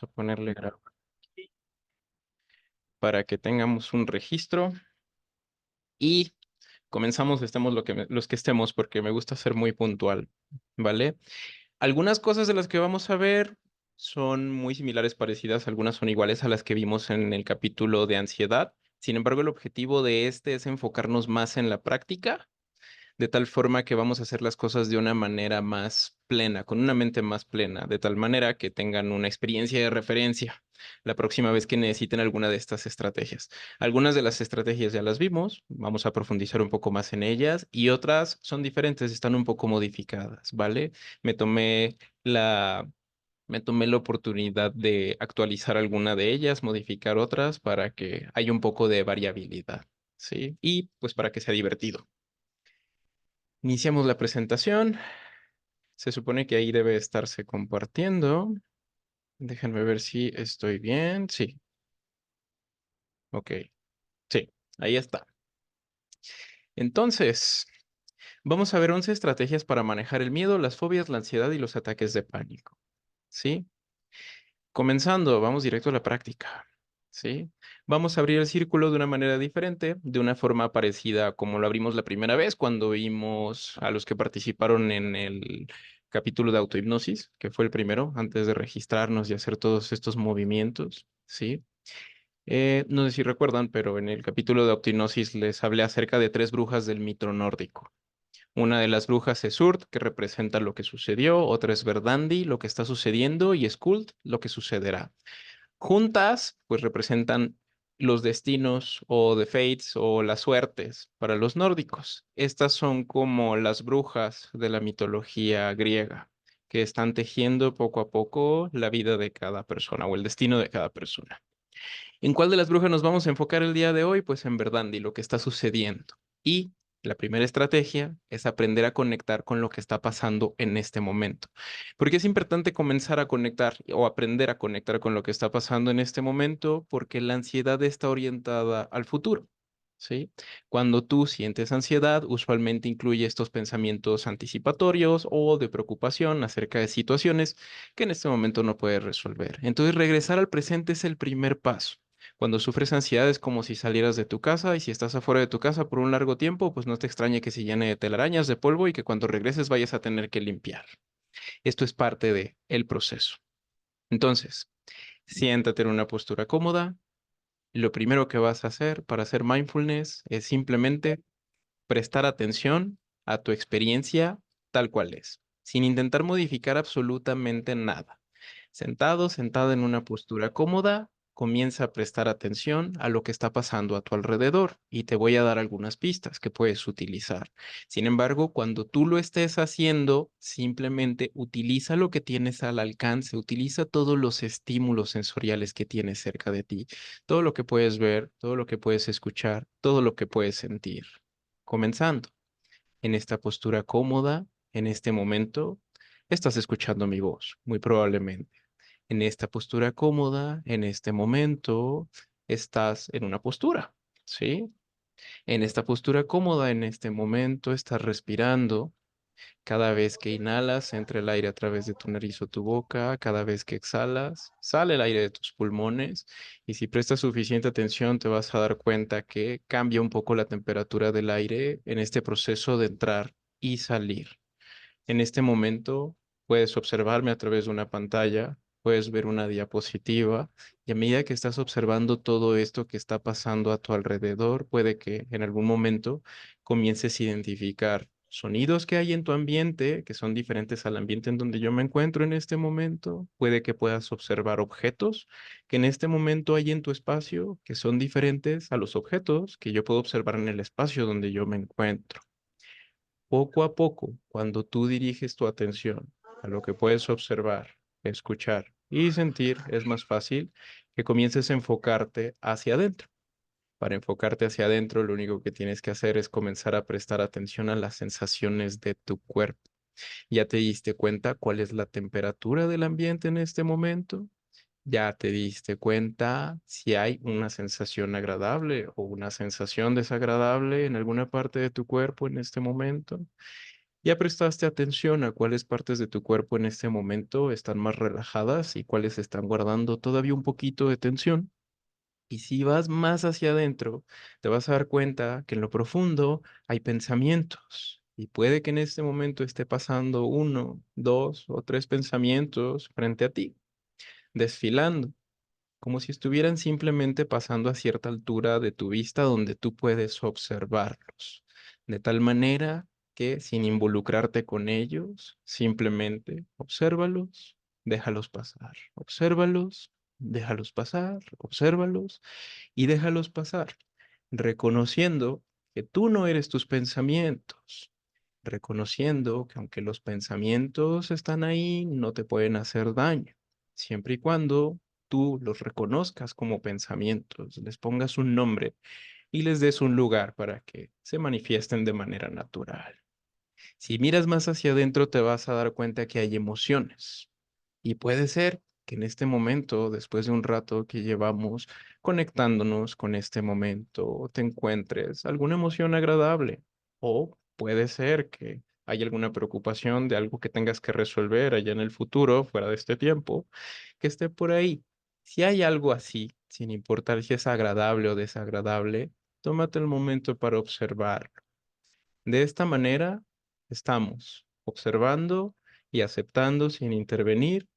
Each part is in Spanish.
a ponerle grabar para que tengamos un registro y comenzamos, estemos los que estemos, porque me gusta ser muy puntual, ¿vale? Algunas cosas de las que vamos a ver son muy similares, parecidas, algunas son iguales a las que vimos en el capítulo de ansiedad. Sin embargo, el objetivo de este es enfocarnos más en la práctica, de tal forma que vamos a hacer las cosas de una manera más plena, con una mente más plena, de tal manera que tengan una experiencia de referencia la próxima vez que necesiten alguna de estas estrategias. Algunas de las estrategias ya las vimos, vamos a profundizar un poco más en ellas y otras son diferentes, están un poco modificadas, ¿vale? Me tomé la... Me tomé la oportunidad de actualizar alguna de ellas, modificar otras para que haya un poco de variabilidad, ¿sí? Y pues para que sea divertido. Iniciamos la presentación. Se supone que ahí debe estarse compartiendo. Déjenme ver si estoy bien. Sí, ok. Sí, ahí está. Entonces, vamos a ver 11 estrategias para manejar el miedo, las fobias, la ansiedad y los ataques de pánico. ¿Sí? Comenzando, vamos directo a la práctica. ¿Sí? Vamos a abrir el círculo de una manera diferente, de una forma parecida a como lo abrimos la primera vez cuando vimos a los que participaron en el capítulo de autohipnosis, que fue el primero, antes de registrarnos y hacer todos estos movimientos. ¿Sí? No sé si recuerdan, pero en el capítulo de autohipnosis les hablé acerca de 3 brujas del mito nórdico. Una de las brujas es Urd, que representa lo que sucedió, otra es Verdandi, lo que está sucediendo, y Skuld, lo que sucederá. Juntas, pues representan los destinos o the fates o las suertes para los nórdicos. Estas son como las brujas de la mitología griega, que están tejiendo poco a poco la vida de cada persona o el destino de cada persona. ¿En cuál de las brujas nos vamos a enfocar el día de hoy? Pues en Verdandi, lo que está sucediendo. Y la primera estrategia es aprender a conectar con lo que está pasando en este momento. Porque es importante comenzar a conectar o aprender a conectar con lo que está pasando en este momento, porque la ansiedad está orientada al futuro. ¿Sí? Cuando tú sientes ansiedad, usualmente incluye estos pensamientos anticipatorios o de preocupación acerca de situaciones que en este momento no puedes resolver. Entonces, regresar al presente es el primer paso. Cuando sufres ansiedad es como si salieras de tu casa y si estás afuera de tu casa por un largo tiempo, pues no te extrañe que se llene de telarañas, de polvo y que cuando regreses vayas a tener que limpiar. Esto es parte de el proceso. Entonces, siéntate en una postura cómoda. Lo primero que vas a hacer para hacer mindfulness es simplemente prestar atención a tu experiencia tal cual es, sin intentar modificar absolutamente nada. Sentado, sentada en una postura cómoda, comienza a prestar atención a lo que está pasando a tu alrededor y te voy a dar algunas pistas que puedes utilizar. Sin embargo, cuando tú lo estés haciendo, simplemente utiliza lo que tienes al alcance, utiliza todos los estímulos sensoriales que tienes cerca de ti, todo lo que puedes ver, todo lo que puedes escuchar, todo lo que puedes sentir. Comenzando en esta postura cómoda, en este momento, estás escuchando mi voz, muy probablemente. En esta postura cómoda, en este momento, estás en una postura, ¿sí? En esta postura cómoda, en este momento, estás respirando. Cada vez que inhalas, entra el aire a través de tu nariz o tu boca. Cada vez que exhalas, sale el aire de tus pulmones. Y si prestas suficiente atención, te vas a dar cuenta que cambia un poco la temperatura del aire en este proceso de entrar y salir. En este momento puedes observarme a través de una pantalla, puedes ver una diapositiva y a medida que estás observando todo esto que está pasando a tu alrededor, puede que en algún momento comiences a identificar sonidos que hay en tu ambiente que son diferentes al ambiente en donde yo me encuentro en este momento. Puede que puedas observar objetos que en este momento hay en tu espacio que son diferentes a los objetos que yo puedo observar en el espacio donde yo me encuentro. Poco a poco, cuando tú diriges tu atención a lo que puedes observar, escuchar y sentir, es más fácil que comiences a enfocarte hacia adentro. Para enfocarte hacia adentro, lo único que tienes que hacer es comenzar a prestar atención a las sensaciones de tu cuerpo. ¿Ya te diste cuenta cuál es la temperatura del ambiente en este momento? ¿Ya te diste cuenta si hay una sensación agradable o una sensación desagradable en alguna parte de tu cuerpo en este momento? ¿Ya prestaste atención a cuáles partes de tu cuerpo en este momento están más relajadas y cuáles están guardando todavía un poquito de tensión? Y si vas más hacia adentro, te vas a dar cuenta que en lo profundo hay pensamientos. Y puede que en este momento esté pasando uno, dos o tres pensamientos frente a ti, desfilando, como si estuvieran simplemente pasando a cierta altura de tu vista donde tú puedes observarlos. De tal manera que sin involucrarte con ellos, simplemente obsérvalos, déjalos pasar. Obsérvalos, déjalos pasar, obsérvalos y déjalos pasar, reconociendo que tú no eres tus pensamientos, reconociendo que aunque los pensamientos están ahí, no te pueden hacer daño, siempre y cuando tú los reconozcas como pensamientos, les pongas un nombre y les des un lugar para que se manifiesten de manera natural. Si miras más hacia adentro, te vas a dar cuenta que hay emociones. Y puede ser que en este momento, después de un rato que llevamos conectándonos con este momento, te encuentres alguna emoción agradable. O puede ser que haya alguna preocupación de algo que tengas que resolver allá en el futuro, fuera de este tiempo, que esté por ahí. Si hay algo así, sin importar si es agradable o desagradable, tómate el momento para observar. De esta manera, estamos observando y aceptando sin intervenir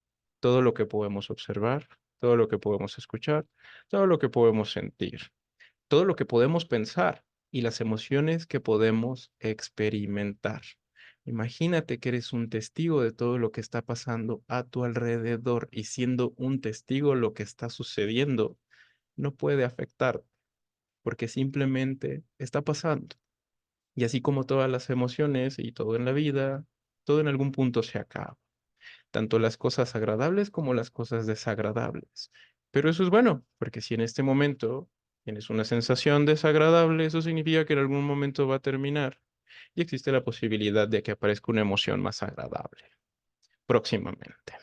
todo lo que podemos observar, todo lo que podemos escuchar, todo lo que podemos sentir, todo lo que podemos pensar y las emociones que podemos experimentar. Imagínate que eres un testigo de todo lo que está pasando a tu alrededor y siendo un testigo lo que está sucediendo no puede afectar porque simplemente está pasando. Y así como todas las emociones y todo en la vida, todo en algún punto se acaba, tanto las cosas agradables como las cosas desagradables. Pero eso es bueno, porque si en este momento tienes una sensación desagradable, eso significa que en algún momento va a terminar y existe la posibilidad de que aparezca una emoción más agradable próximamente.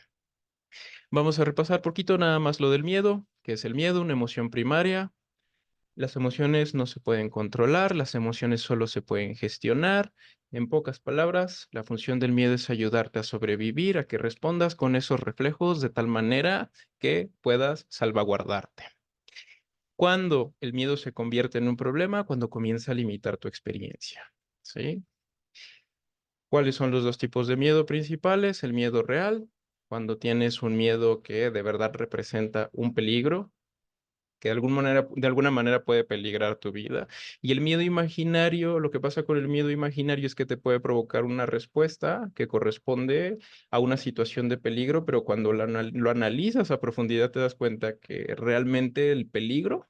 Vamos a repasar poquito nada más lo del miedo, que es el miedo, una emoción primaria. Las emociones no se pueden controlar, las emociones solo se pueden gestionar. En pocas palabras, la función del miedo es ayudarte a sobrevivir, a que respondas con esos reflejos de tal manera que puedas salvaguardarte. Cuando el miedo se convierte en un problema, cuando comienza a limitar tu experiencia, ¿sí? ¿Cuáles son los dos tipos de miedo principales? El miedo real, cuando tienes un miedo que de verdad representa un peligro, que de alguna manera puede peligrar tu vida. Y el miedo imaginario, lo que pasa con el miedo imaginario es que te puede provocar una respuesta que corresponde a una situación de peligro, pero cuando lo analizas a profundidad te das cuenta que realmente el peligro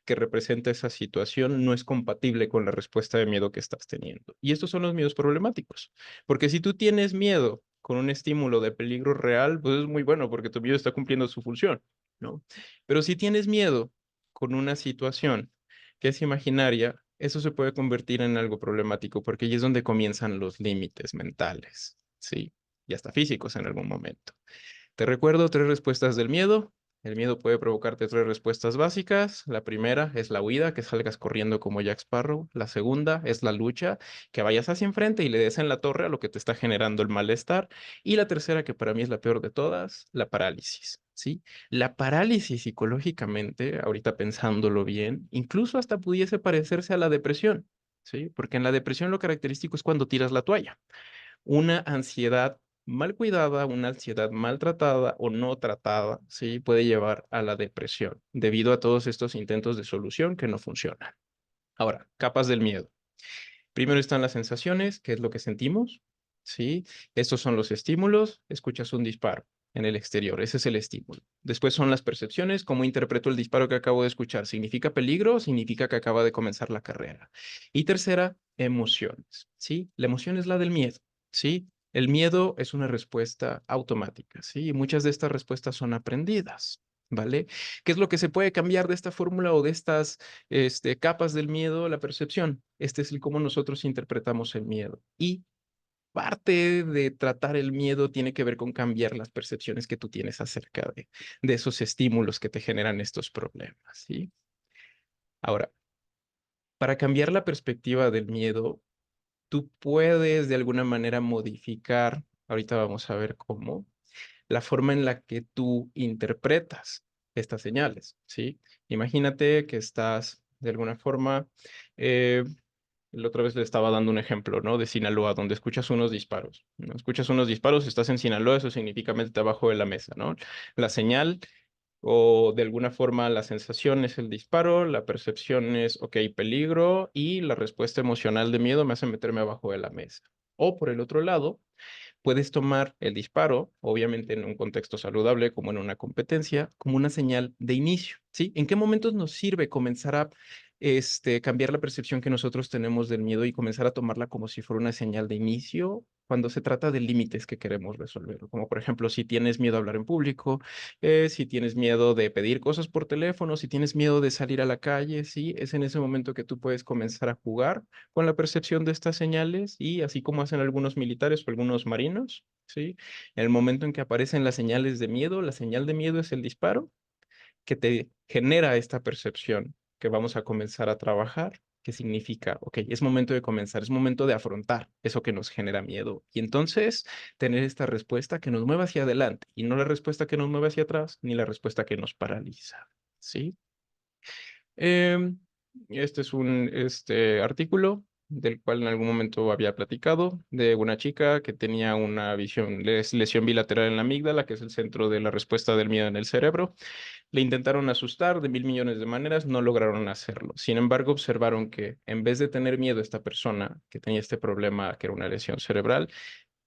que representa esa situación no es compatible con la respuesta de miedo que estás teniendo. Y estos son los miedos problemáticos, porque si tú tienes miedo con un estímulo de peligro real, pues es muy bueno porque tu miedo está cumpliendo su función, ¿no? Pero si tienes miedo con una situación que es imaginaria, eso se puede convertir en algo problemático porque ahí es donde comienzan los límites mentales, ¿sí? Y hasta físicos en algún momento. Te recuerdo tres respuestas del miedo. El miedo puede provocarte tres respuestas básicas. La primera es la huida, que salgas corriendo como Jack Sparrow. La segunda es la lucha, que vayas hacia enfrente y le des en la torre a lo que te está generando el malestar. Y la tercera, que para mí es la peor de todas, la parálisis, ¿sí? La parálisis psicológicamente, ahorita pensándolo bien, incluso hasta pudiese parecerse a la depresión, ¿sí? Porque en la depresión lo característico es cuando tiras la toalla. Una ansiedad mal cuidada, una ansiedad maltratada o no tratada, sí, puede llevar a la depresión debido a todos estos intentos de solución que no funcionan. Ahora, capas del miedo. Primero están las sensaciones, que es lo que sentimos, ¿sí? Estos son los estímulos. Escuchas un disparo en el exterior, ese es el estímulo. Después son las percepciones, cómo interpreto el disparo que acabo de escuchar. ¿Significa peligro o significa que acaba de comenzar la carrera? Y tercera, emociones, ¿sí? La emoción es la del miedo, ¿sí? El miedo es una respuesta automática, ¿sí? Y muchas de estas respuestas son aprendidas, ¿vale? ¿Qué es lo que se puede cambiar de esta fórmula o de estas capas del miedo? La percepción. Este es el cómo nosotros interpretamos el miedo. Y parte de tratar el miedo tiene que ver con cambiar las percepciones que tú tienes acerca de esos estímulos que te generan estos problemas, ¿sí? Ahora, para cambiar la perspectiva del miedo, tú puedes de alguna manera modificar, ahorita vamos a ver cómo, la forma en la que tú interpretas estas señales, ¿sí? Imagínate que estás de alguna forma, eh, la otra vez le estaba dando un ejemplo, ¿no? De Sinaloa, donde escuchas unos disparos, ¿no? Escuchas unos disparos, estás en Sinaloa, eso significa métete abajo de la mesa, ¿no? La señal o de alguna forma la sensación es el disparo, la percepción es, ok, peligro y la respuesta emocional de miedo me hace meterme abajo de la mesa. O por el otro lado, puedes tomar el disparo, obviamente en un contexto saludable, como en una competencia, como una señal de inicio, ¿sí? ¿En qué momentos nos sirve comenzar a cambiar la percepción que nosotros tenemos del miedo y comenzar a tomarla como si fuera una señal de inicio? Cuando se trata de límites que queremos resolver, como por ejemplo si tienes miedo a hablar en público, si tienes miedo de pedir cosas por teléfono, si tienes miedo de salir a la calle, sí, es en ese momento que tú puedes comenzar a jugar con la percepción de estas señales y así como hacen algunos militares o algunos marinos, ¿sí? En el momento en que aparecen las señales de miedo, la señal de miedo es el disparo que te genera esta percepción que vamos a comenzar a trabajar, que significa, ok, es momento de comenzar, es momento de afrontar eso que nos genera miedo y entonces tener esta respuesta que nos mueva hacia adelante y no la respuesta que nos mueve hacia atrás ni la respuesta que nos paraliza, ¿sí? Em, este es un artículo del cual en algún momento había platicado, de una chica que tenía una lesión bilateral en la amígdala, que es el centro de la respuesta del miedo en el cerebro. Le intentaron asustar de mil millones de maneras, no lograron hacerlo. Sin embargo, observaron que en vez de tener miedo esta persona que tenía este problema, que era una lesión cerebral,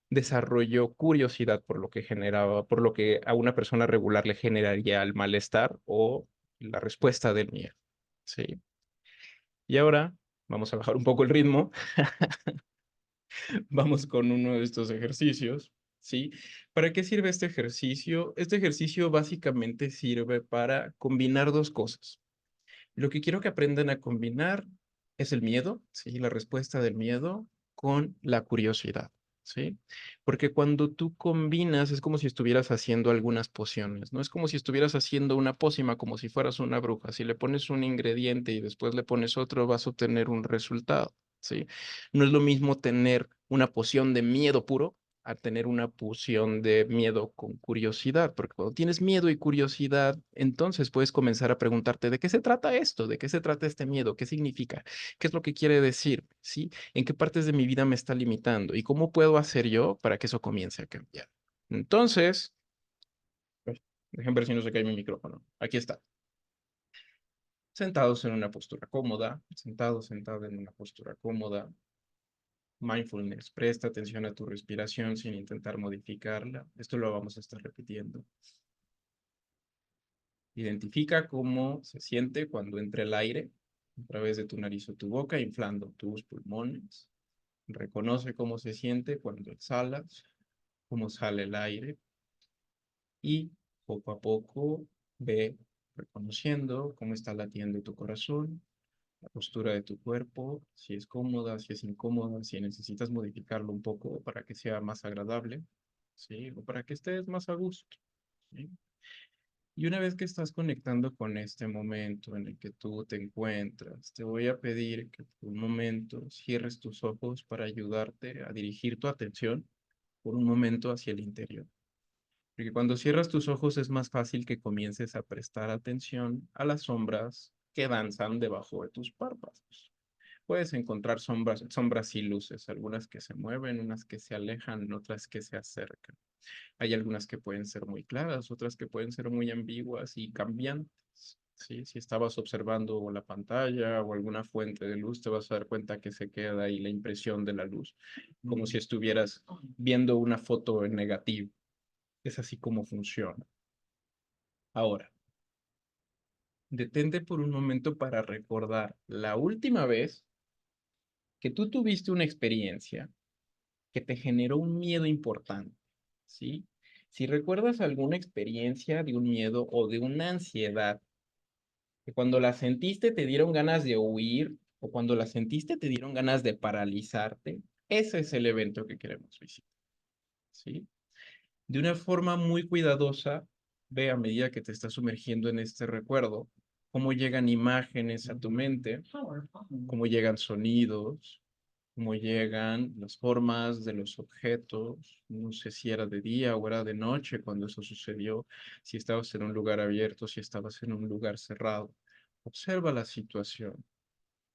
desarrolló curiosidad por lo que generaba, por lo que a una persona regular le generaría el malestar o la respuesta del miedo. Sí. Y ahora vamos a bajar un poco el ritmo. Vamos con uno de estos ejercicios. ¿Sí? ¿Para qué sirve este ejercicio? Este ejercicio básicamente sirve para combinar dos cosas. Lo que quiero que aprendan a combinar es el miedo, ¿sí? La respuesta del miedo con la curiosidad, ¿sí? Porque cuando tú combinas es como si estuvieras haciendo algunas pociones, ¿no? Es como si estuvieras haciendo una pócima, como si fueras una bruja. Si le pones un ingrediente y después le pones otro, vas a obtener un resultado, ¿sí? No es lo mismo tener una poción de miedo puro a tener una poción de miedo con curiosidad, porque cuando tienes miedo y curiosidad, entonces puedes comenzar a preguntarte, ¿de qué se trata esto? ¿De qué se trata este miedo? ¿Qué significa? ¿Qué es lo que quiere decir? ¿Sí? ¿En qué partes de mi vida me está limitando? ¿Y cómo puedo hacer yo para que eso comience a cambiar? Entonces, pues, dejen ver si no se cae mi micrófono. Aquí está. Sentados en una postura cómoda, sentado en una postura cómoda. Mindfulness, presta atención a tu respiración sin intentar modificarla. Esto lo vamos a estar repitiendo. Identifica cómo se siente cuando entra el aire a través de tu nariz o tu boca, inflando tus pulmones. Reconoce cómo se siente cuando exhalas, cómo sale el aire y poco a poco ve reconociendo cómo está latiendo tu corazón, la postura de tu cuerpo, si es cómoda, si es incómoda, si necesitas modificarlo un poco para que sea más agradable, ¿sí? O para que estés más a gusto, ¿sí? Y una vez que estás conectando con este momento en el que tú te encuentras, te voy a pedir que por un momento cierres tus ojos para ayudarte a dirigir tu atención por un momento hacia el interior. Porque cuando cierras tus ojos es más fácil que comiences a prestar atención a las sombras que danzan debajo de tus párpados. Puedes encontrar sombras y luces, algunas que se mueven, unas que se alejan, otras que se acercan. Hay algunas que pueden ser muy claras, otras que pueden ser muy ambiguas y cambiantes. ¿Sí? Si estabas observando la pantalla o alguna fuente de luz, te vas a dar cuenta que se queda ahí la impresión de la luz, como si estuvieras viendo una foto en negativo. Es así como funciona. Ahora, detente por un momento para recordar la última vez que tú tuviste una experiencia que te generó un miedo importante, ¿sí? Si recuerdas alguna experiencia de un miedo o de una ansiedad, que cuando la sentiste te dieron ganas de huir o cuando la sentiste te dieron ganas de paralizarte, ese es el evento que queremos visitar, ¿sí? De una forma muy cuidadosa, ve a medida que te estás sumergiendo en este recuerdo, cómo llegan imágenes a tu mente, cómo llegan sonidos, cómo llegan, las formas de los objetos, no sé si era de día o era de noche cuando eso sucedió, si estabas en un lugar abierto, si estabas en un lugar cerrado. Observa la situación,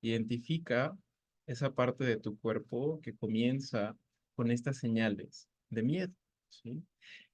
identifica esa parte de tu cuerpo que comienza con estas señales de miedo, ¿sí?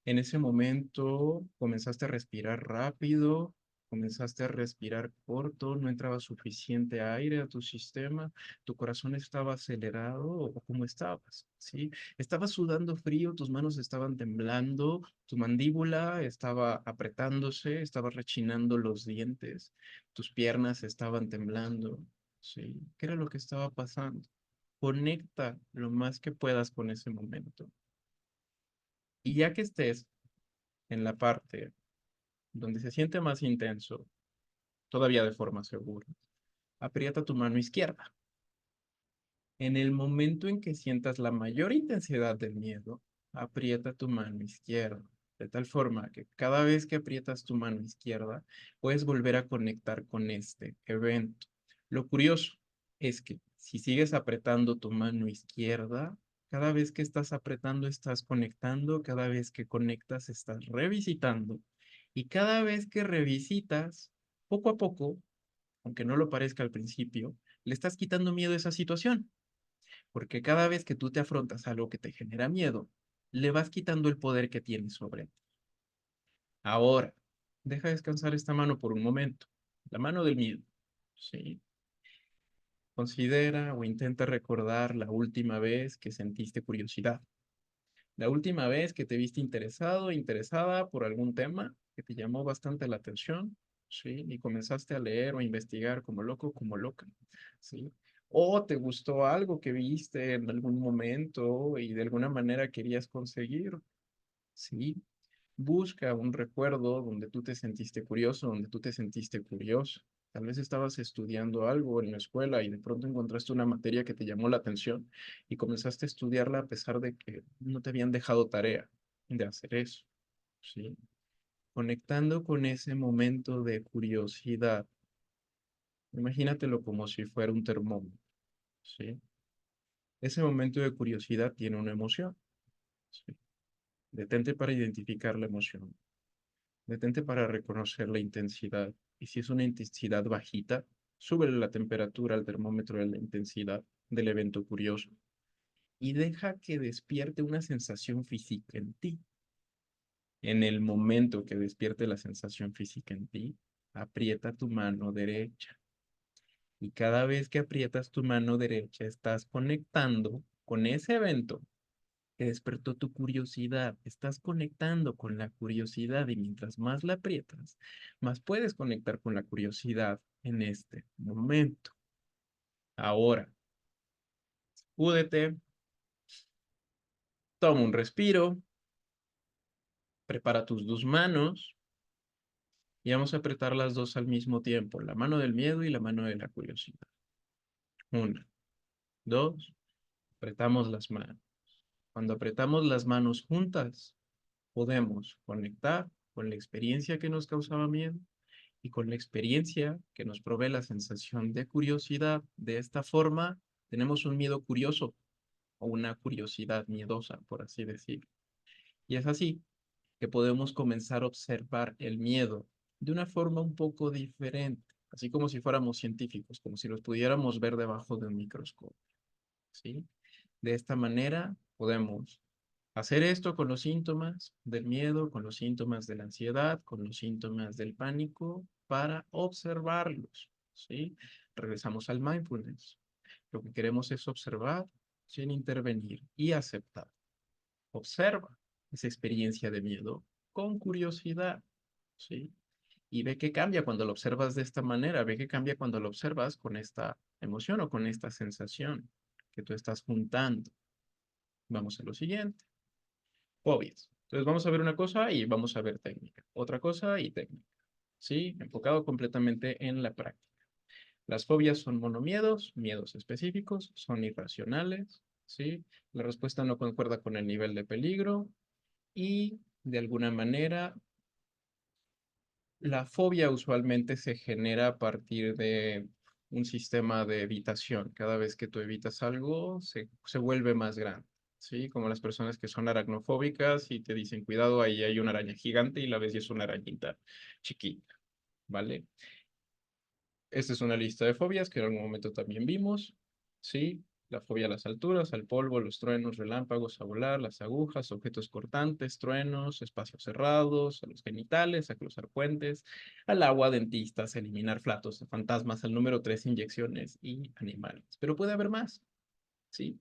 En ese momento comenzaste a respirar rápido, comenzaste a respirar corto, no entraba suficiente aire a tu sistema, tu corazón estaba acelerado o cómo estabas, ¿sí? Estabas sudando frío, tus manos estaban temblando, tu mandíbula estaba apretándose, estabas rechinando los dientes, tus piernas estaban temblando, ¿sí? ¿Qué era lo que estaba pasando? Conecta lo más que puedas con ese momento. Y ya que estés en la parte donde se siente más intenso, todavía de forma segura, aprieta tu mano izquierda. En el momento en que sientas la mayor intensidad del miedo, aprieta tu mano izquierda, de tal forma que cada vez que aprietas tu mano izquierda, puedes volver a conectar con este evento. Lo curioso es que si sigues apretando tu mano izquierda, cada vez que estás apretando estás conectando, cada vez que conectas estás revisitando y cada vez que revisitas, poco a poco, aunque no lo parezca al principio, le estás quitando miedo a esa situación. Porque cada vez que tú te afrontas a algo que te genera miedo, le vas quitando el poder que tienes sobre ti. Ahora, deja descansar esta mano por un momento. La mano del miedo. ¿Sí? Considera o intenta recordar la última vez que sentiste curiosidad. La última vez que te viste interesado o interesada por algún tema que te llamó bastante la atención, ¿sí? Y comenzaste a leer o a investigar como loco, como loca, ¿sí? O te gustó algo que viste en algún momento y de alguna manera querías conseguir, ¿sí? Busca un recuerdo donde tú te sentiste curioso, donde tú te sentiste curioso. Tal vez estabas estudiando algo en la escuela y de pronto encontraste una materia que te llamó la atención y comenzaste a estudiarla a pesar de que no te habían dejado tarea de hacer eso, ¿sí? Conectando con ese momento de curiosidad, imagínatelo como si fuera un termómetro, ¿sí? Ese momento de curiosidad tiene una emoción, ¿sí? Detente para identificar la emoción. Detente para reconocer la intensidad. Y si es una intensidad bajita, súbele la temperatura al termómetro de la intensidad del evento curioso y deja que despierte una sensación física en ti. En el momento que despierte la sensación física en ti, aprieta tu mano derecha. Y cada vez que aprietas tu mano derecha, estás conectando con ese evento que despertó tu curiosidad. Estás conectando con la curiosidad y mientras más la aprietas, más puedes conectar con la curiosidad en este momento. Ahora, údete, toma un respiro, prepara tus dos manos y vamos a apretar las dos al mismo tiempo, la mano del miedo y la mano de la curiosidad. Una, dos, apretamos las manos. Cuando apretamos las manos juntas, podemos conectar con la experiencia que nos causaba miedo y con la experiencia que nos provee la sensación de curiosidad. De esta forma, tenemos un miedo curioso o una curiosidad miedosa, por así decirlo. Y es así que podemos comenzar a observar el miedo de una forma un poco diferente, así como si fuéramos científicos, como si los pudiéramos ver debajo de un microscopio, ¿sí? De esta manera podemos hacer esto con los síntomas del miedo, con los síntomas de la ansiedad, con los síntomas del pánico, para observarlos, ¿sí? Regresamos al mindfulness. Lo que queremos es observar sin intervenir y aceptar. Observa esa experiencia de miedo con curiosidad, ¿sí? Y ve que cambia cuando lo observas de esta manera, ve que cambia cuando lo observas con esta emoción o con esta sensación que tú estás juntando. Vamos a lo siguiente. Fobias. Entonces vamos a ver una cosa y vamos a ver técnica. Otra cosa y técnica. ¿Sí? Enfocado completamente en la práctica. Las fobias son monomiedos, miedos específicos, son irracionales, ¿sí? La respuesta no concuerda con el nivel de peligro y de alguna manera la fobia usualmente se genera a partir de un sistema de evitación. Cada vez que tú evitas algo, se vuelve más grande. ¿Sí? Como las personas que son aracnofóbicas y te dicen, cuidado, ahí hay una araña gigante y la ves y es una arañita chiquita, ¿vale? Esta es una lista de fobias que en algún momento también vimos, ¿sí? La fobia a las alturas, al polvo, los truenos, relámpagos, a volar, las agujas, objetos cortantes, truenos, espacios cerrados, a los genitales, a cruzar puentes, al agua, dentistas, a eliminar flatos, a fantasmas, al número 3, inyecciones y animales. Pero puede haber más, ¿sí?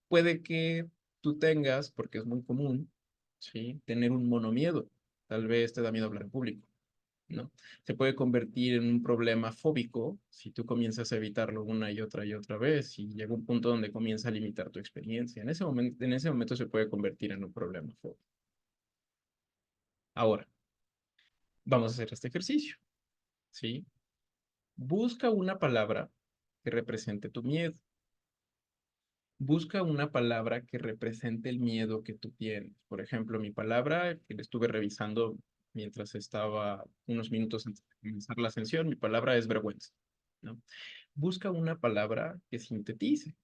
Puede que tú tengas, porque es muy común, ¿sí? Tener un monomiedo. Tal vez te da miedo hablar en público, ¿no? Se puede convertir en un problema fóbico si tú comienzas a evitarlo una y otra vez y llega un punto donde comienza a limitar tu experiencia. En ese momento se puede convertir en un problema fóbico. Ahora, vamos a hacer este ejercicio, ¿sí? Busca una palabra que represente tu miedo. Busca una palabra que represente el miedo que tú tienes. Por ejemplo, mi palabra que le estuve revisando mientras estaba unos minutos antes de comenzar la sesión, mi palabra es vergüenza, ¿no? Busca una palabra que sintetice,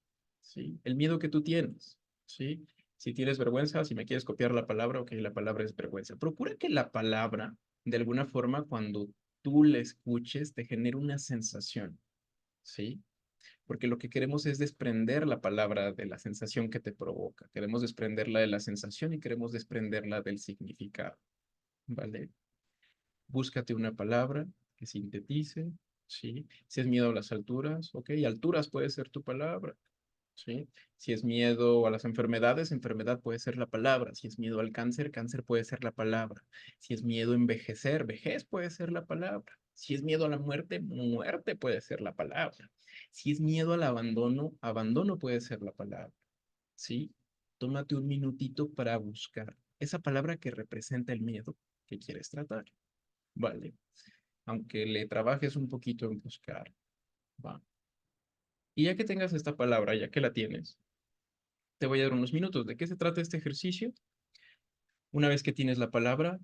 ¿sí? El miedo que tú tienes, ¿sí? Si tienes vergüenza, si me quieres copiar la palabra, ok, la palabra es vergüenza. Procura que la palabra, de alguna forma, cuando tú la escuches, te genere una sensación, ¿sí? Porque lo que queremos es desprender la palabra de la sensación que te provoca. Queremos desprenderla de la sensación y queremos desprenderla del significado, ¿vale? Búscate una palabra que sintetice, ¿sí? Si es miedo a las alturas, ok, alturas puede ser tu palabra, ¿sí? Si es miedo a las enfermedades, enfermedad puede ser la palabra. Si es miedo al cáncer, cáncer puede ser la palabra. Si es miedo a envejecer, vejez puede ser la palabra. Si es miedo a la muerte, muerte puede ser la palabra. Si es miedo al abandono, abandono puede ser la palabra, ¿sí? Tómate un minutito para buscar esa palabra que representa el miedo que quieres tratar, ¿vale? Aunque le trabajes un poquito en buscar, ¿va? Y ya que tengas esta palabra, ya que la tienes, te voy a dar unos minutos. ¿De qué se trata este ejercicio? Una vez que tienes la palabra,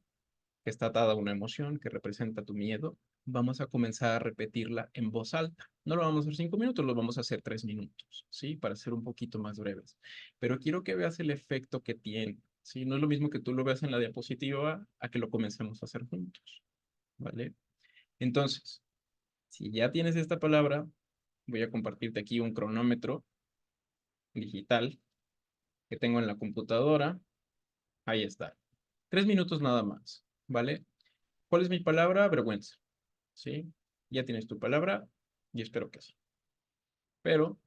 que está atada a una emoción que representa tu miedo, vamos a comenzar a repetirla en voz alta. No lo vamos a hacer 5 minutos, lo vamos a hacer 3 minutos, ¿sí? Para ser un poquito más breves. Pero quiero que veas el efecto que tiene, ¿sí? No es lo mismo que tú lo veas en la diapositiva a que lo comencemos a hacer juntos, ¿vale? Entonces, si ya tienes esta palabra, voy a compartirte aquí un cronómetro digital que tengo en la computadora. Ahí está. 3 minutos nada más, ¿vale? ¿Cuál es mi palabra? Vergüenza, ¿sí? Ya tienes tu palabra y espero que sí. Pero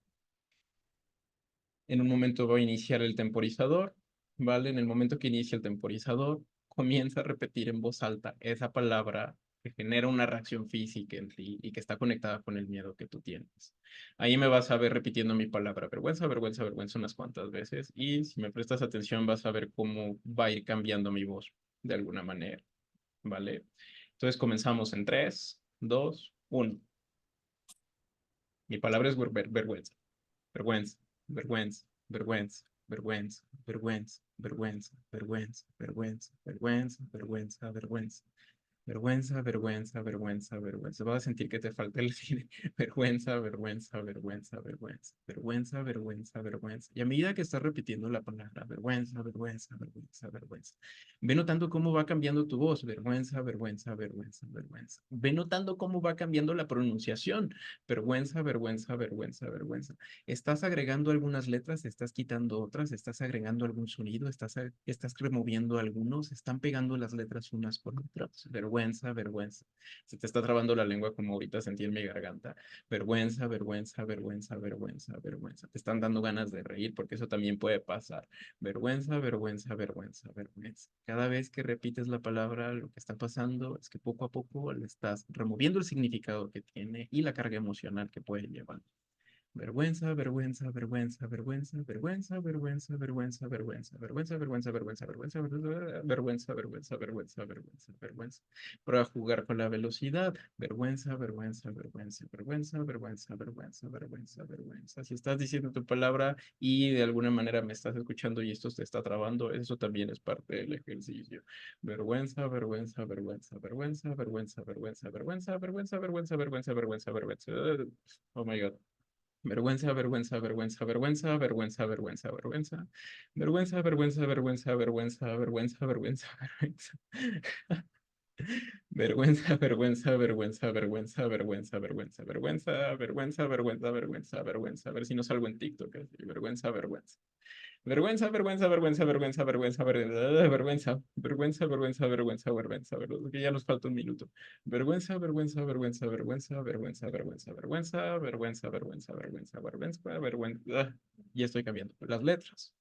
en un momento voy a iniciar el temporizador, ¿vale? En el momento que inicie el temporizador, comienza a repetir en voz alta esa palabra que genera una reacción física en ti y que está conectada con el miedo que tú tienes. Ahí me vas a ver repitiendo mi palabra, vergüenza, vergüenza, vergüenza unas cuantas veces y si me prestas atención vas a ver cómo va a ir cambiando mi voz de alguna manera, ¿vale? Entonces comenzamos en 3, 2, 1. Mi palabra es vergüenza. Vergüenza, vergüenza, vergüenza, vergüenza, vergüenza, vergüenza, vergüenza, vergüenza, vergüenza, vergüenza, vergüenza. Vergüenza, vergüenza, vergüenza, vergüenza. Vas a sentir que te falta el cine. Vergüenza, vergüenza, vergüenza, vergüenza. Vergüenza, vergüenza, vergüenza. Y a medida que estás repitiendo la palabra, vergüenza, vergüenza, vergüenza, vergüenza. Ve notando cómo va cambiando tu voz. Vergüenza, vergüenza, vergüenza, vergüenza. Ve notando cómo va cambiando la pronunciación. Vergüenza, vergüenza, vergüenza, vergüenza. Estás agregando algunas letras, estás quitando otras, estás agregando algún sonido, estás removiendo algunos, están pegando las letras unas con otras. Vergüenza, vergüenza. Se te está trabando la lengua como ahorita sentí en mi garganta. Vergüenza, vergüenza, vergüenza, vergüenza, vergüenza. Te están dando ganas de reír porque eso también puede pasar. Vergüenza, vergüenza, vergüenza, vergüenza. Cada vez que repites la palabra, lo que está pasando es que poco a poco le estás removiendo el significado que tiene y la carga emocional que puede llevar. Vergüenza, vergüenza, vergüenza, vergüenza, vergüenza, vergüenza, vergüenza, vergüenza, vergüenza, vergüenza, vergüenza, vergüenza, vergüenza, vergüenza, vergüenza, vergüenza, vergüenza. Para jugar con la velocidad, vergüenza, vergüenza, vergüenza, vergüenza, vergüenza, vergüenza, vergüenza, vergüenza. Si estás diciendo tu palabra y de alguna manera me estás escuchando y esto te está trabando, eso también es parte del ejercicio. Vergüenza, vergüenza, vergüenza, vergüenza, vergüenza, vergüenza, vergüenza, vergüenza, vergüenza, vergüenza, vergüenza, vergüenza. Oh my God. Vergüenza, vergüenza, vergüenza, vergüenza, vergüenza, vergüenza, vergüenza. Vergüenza, vergüenza, vergüenza, vergüenza, vergüenza, vergüenza, vergüenza. Vergüenza, vergüenza, vergüenza, vergüenza, vergüenza, vergüenza, vergüenza, vergüenza, vergüenza, vergüenza, vergüenza. A ver si no salgo en TikTok. Vergüenza, vergüenza. Vergüenza, vergüenza, vergüenza, vergüenza, vergüenza, vergüenza, vergüenza, vergüenza, vergüenza, vergüenza, vergüenza, que ya nos falta un minuto. Vergüenza, vergüenza, vergüenza, vergüenza, vergüenza, vergüenza, vergüenza, vergüenza, vergüenza, vergüenza, vergüenza, vergüenza. Ya estoy cambiando las letras.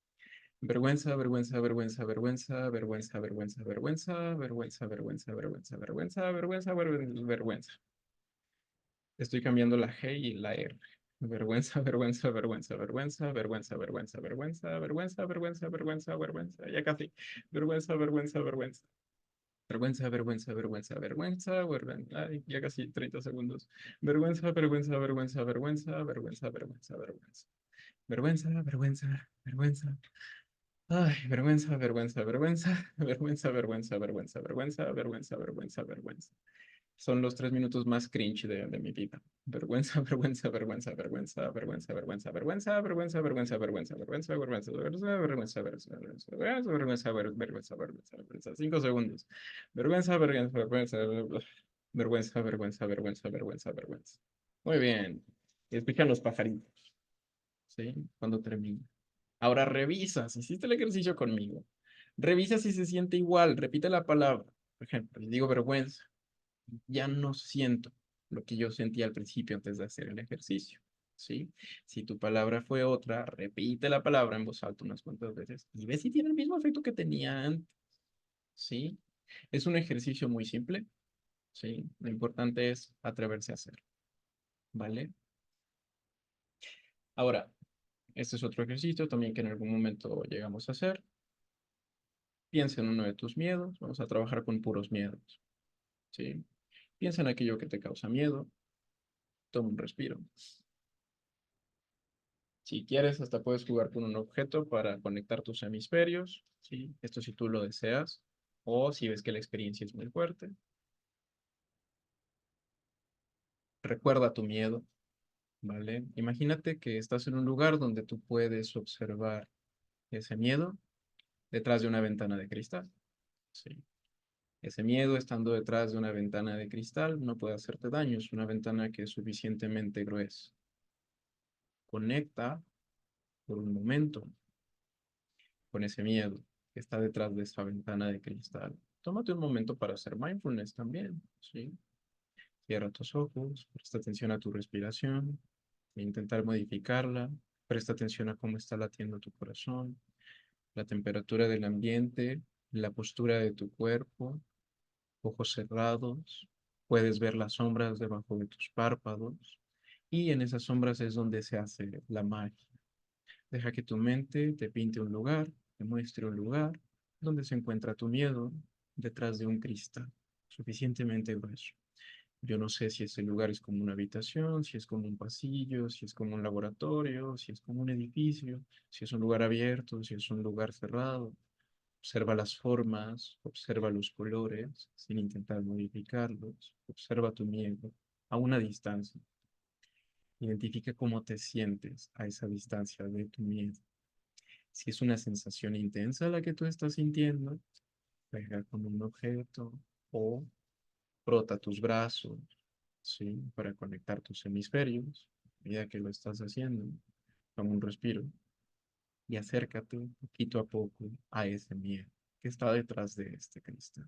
Vergüenza, vergüenza, vergüenza, vergüenza, vergüenza, vergüenza, vergüenza, vergüenza, vergüenza, vergüenza, vergüenza, vergüenza, vergüenza. Estoy cambiando la G y la R. Vergüenza, vergüenza, vergüenza, vergüenza, vergüenza, vergüenza, vergüenza, vergüenza, vergüenza, vergüenza, vergüenza. Ya casi. Vergüenza, vergüenza, vergüenza. Vergüenza, vergüenza, vergüenza, vergüenza, vergüenza. Ay, ya casi 30 segundos. Vergüenza, vergüenza, vergüenza, vergüenza, vergüenza, vergüenza, vergüenza. Vergüenza, vergüenza, vergüenza. Ay, vergüenza, vergüenza, vergüenza, vergüenza, vergüenza, vergüenza, vergüenza, vergüenza, vergüenza, vergüenza. Son los 3 minutos más cringe de mi vida. Vergüenza, vergüenza, vergüenza, vergüenza, vergüenza, vergüenza, vergüenza, vergüenza, vergüenza, vergüenza, vergüenza, vergüenza, vergüenza, vergüenza, vergüenza, vergüenza, vergüenza, vergüenza, vergüenza. 5 segundos. Vergüenza, vergüenza, vergüenza, vergüenza, vergüenza, vergüenza, vergüenza, vergüenza. Muy bien. Y escuchan los pajaritos, ¿sí? Cuando termine. Ahora revisa si hiciste el ejercicio conmigo. Revisa si se siente igual. Repite la palabra. Por ejemplo, digo vergüenza. Ya no siento lo que yo sentía al principio antes de hacer el ejercicio, ¿sí? Si tu palabra fue otra, repite la palabra en voz alta unas cuantas veces y ve si tiene el mismo efecto que tenía antes, ¿sí? Es un ejercicio muy simple, ¿sí? Lo importante es atreverse a hacerlo, ¿vale? Ahora, este es otro ejercicio también que en algún momento llegamos a hacer. Piensa en uno de tus miedos, vamos a trabajar con puros miedos, ¿sí? Piensa en aquello que te causa miedo, toma un respiro. Si quieres, hasta puedes jugar con un objeto para conectar tus hemisferios, ¿sí? Esto si tú lo deseas, o si ves que la experiencia es muy fuerte. Recuerda tu miedo, ¿vale? Imagínate que estás en un lugar donde tú puedes observar ese miedo detrás de una ventana de cristal, ¿sí? Ese miedo estando detrás de una ventana de cristal no puede hacerte daño, es una ventana que es suficientemente gruesa. Conecta por un momento con ese miedo que está detrás de esa ventana de cristal. Tómate un momento para hacer mindfulness también, ¿sí? Cierra tus ojos, presta atención a tu respiración, e intentar modificarla, presta atención a cómo está latiendo tu corazón, la temperatura del ambiente, la postura de tu cuerpo, ojos cerrados, puedes ver las sombras debajo de tus párpados y en esas sombras es donde se hace la magia. Deja que tu mente te pinte un lugar, te muestre un lugar donde se encuentra tu miedo detrás de un cristal suficientemente grueso. Yo no sé si ese lugar es como una habitación, si es como un pasillo, si es como un laboratorio, si es como un edificio, si es un lugar abierto, si es un lugar cerrado. Observa las formas, observa los colores sin intentar modificarlos. Observa tu miedo a una distancia. Identifica cómo te sientes a esa distancia de tu miedo. Si es una sensación intensa la que tú estás sintiendo, pega con un objeto o frota tus brazos, ¿sí? Para conectar tus hemisferios, a medida que lo estás haciendo, toma un respiro y acércate poquito a poco a ese miedo que está detrás de este cristal.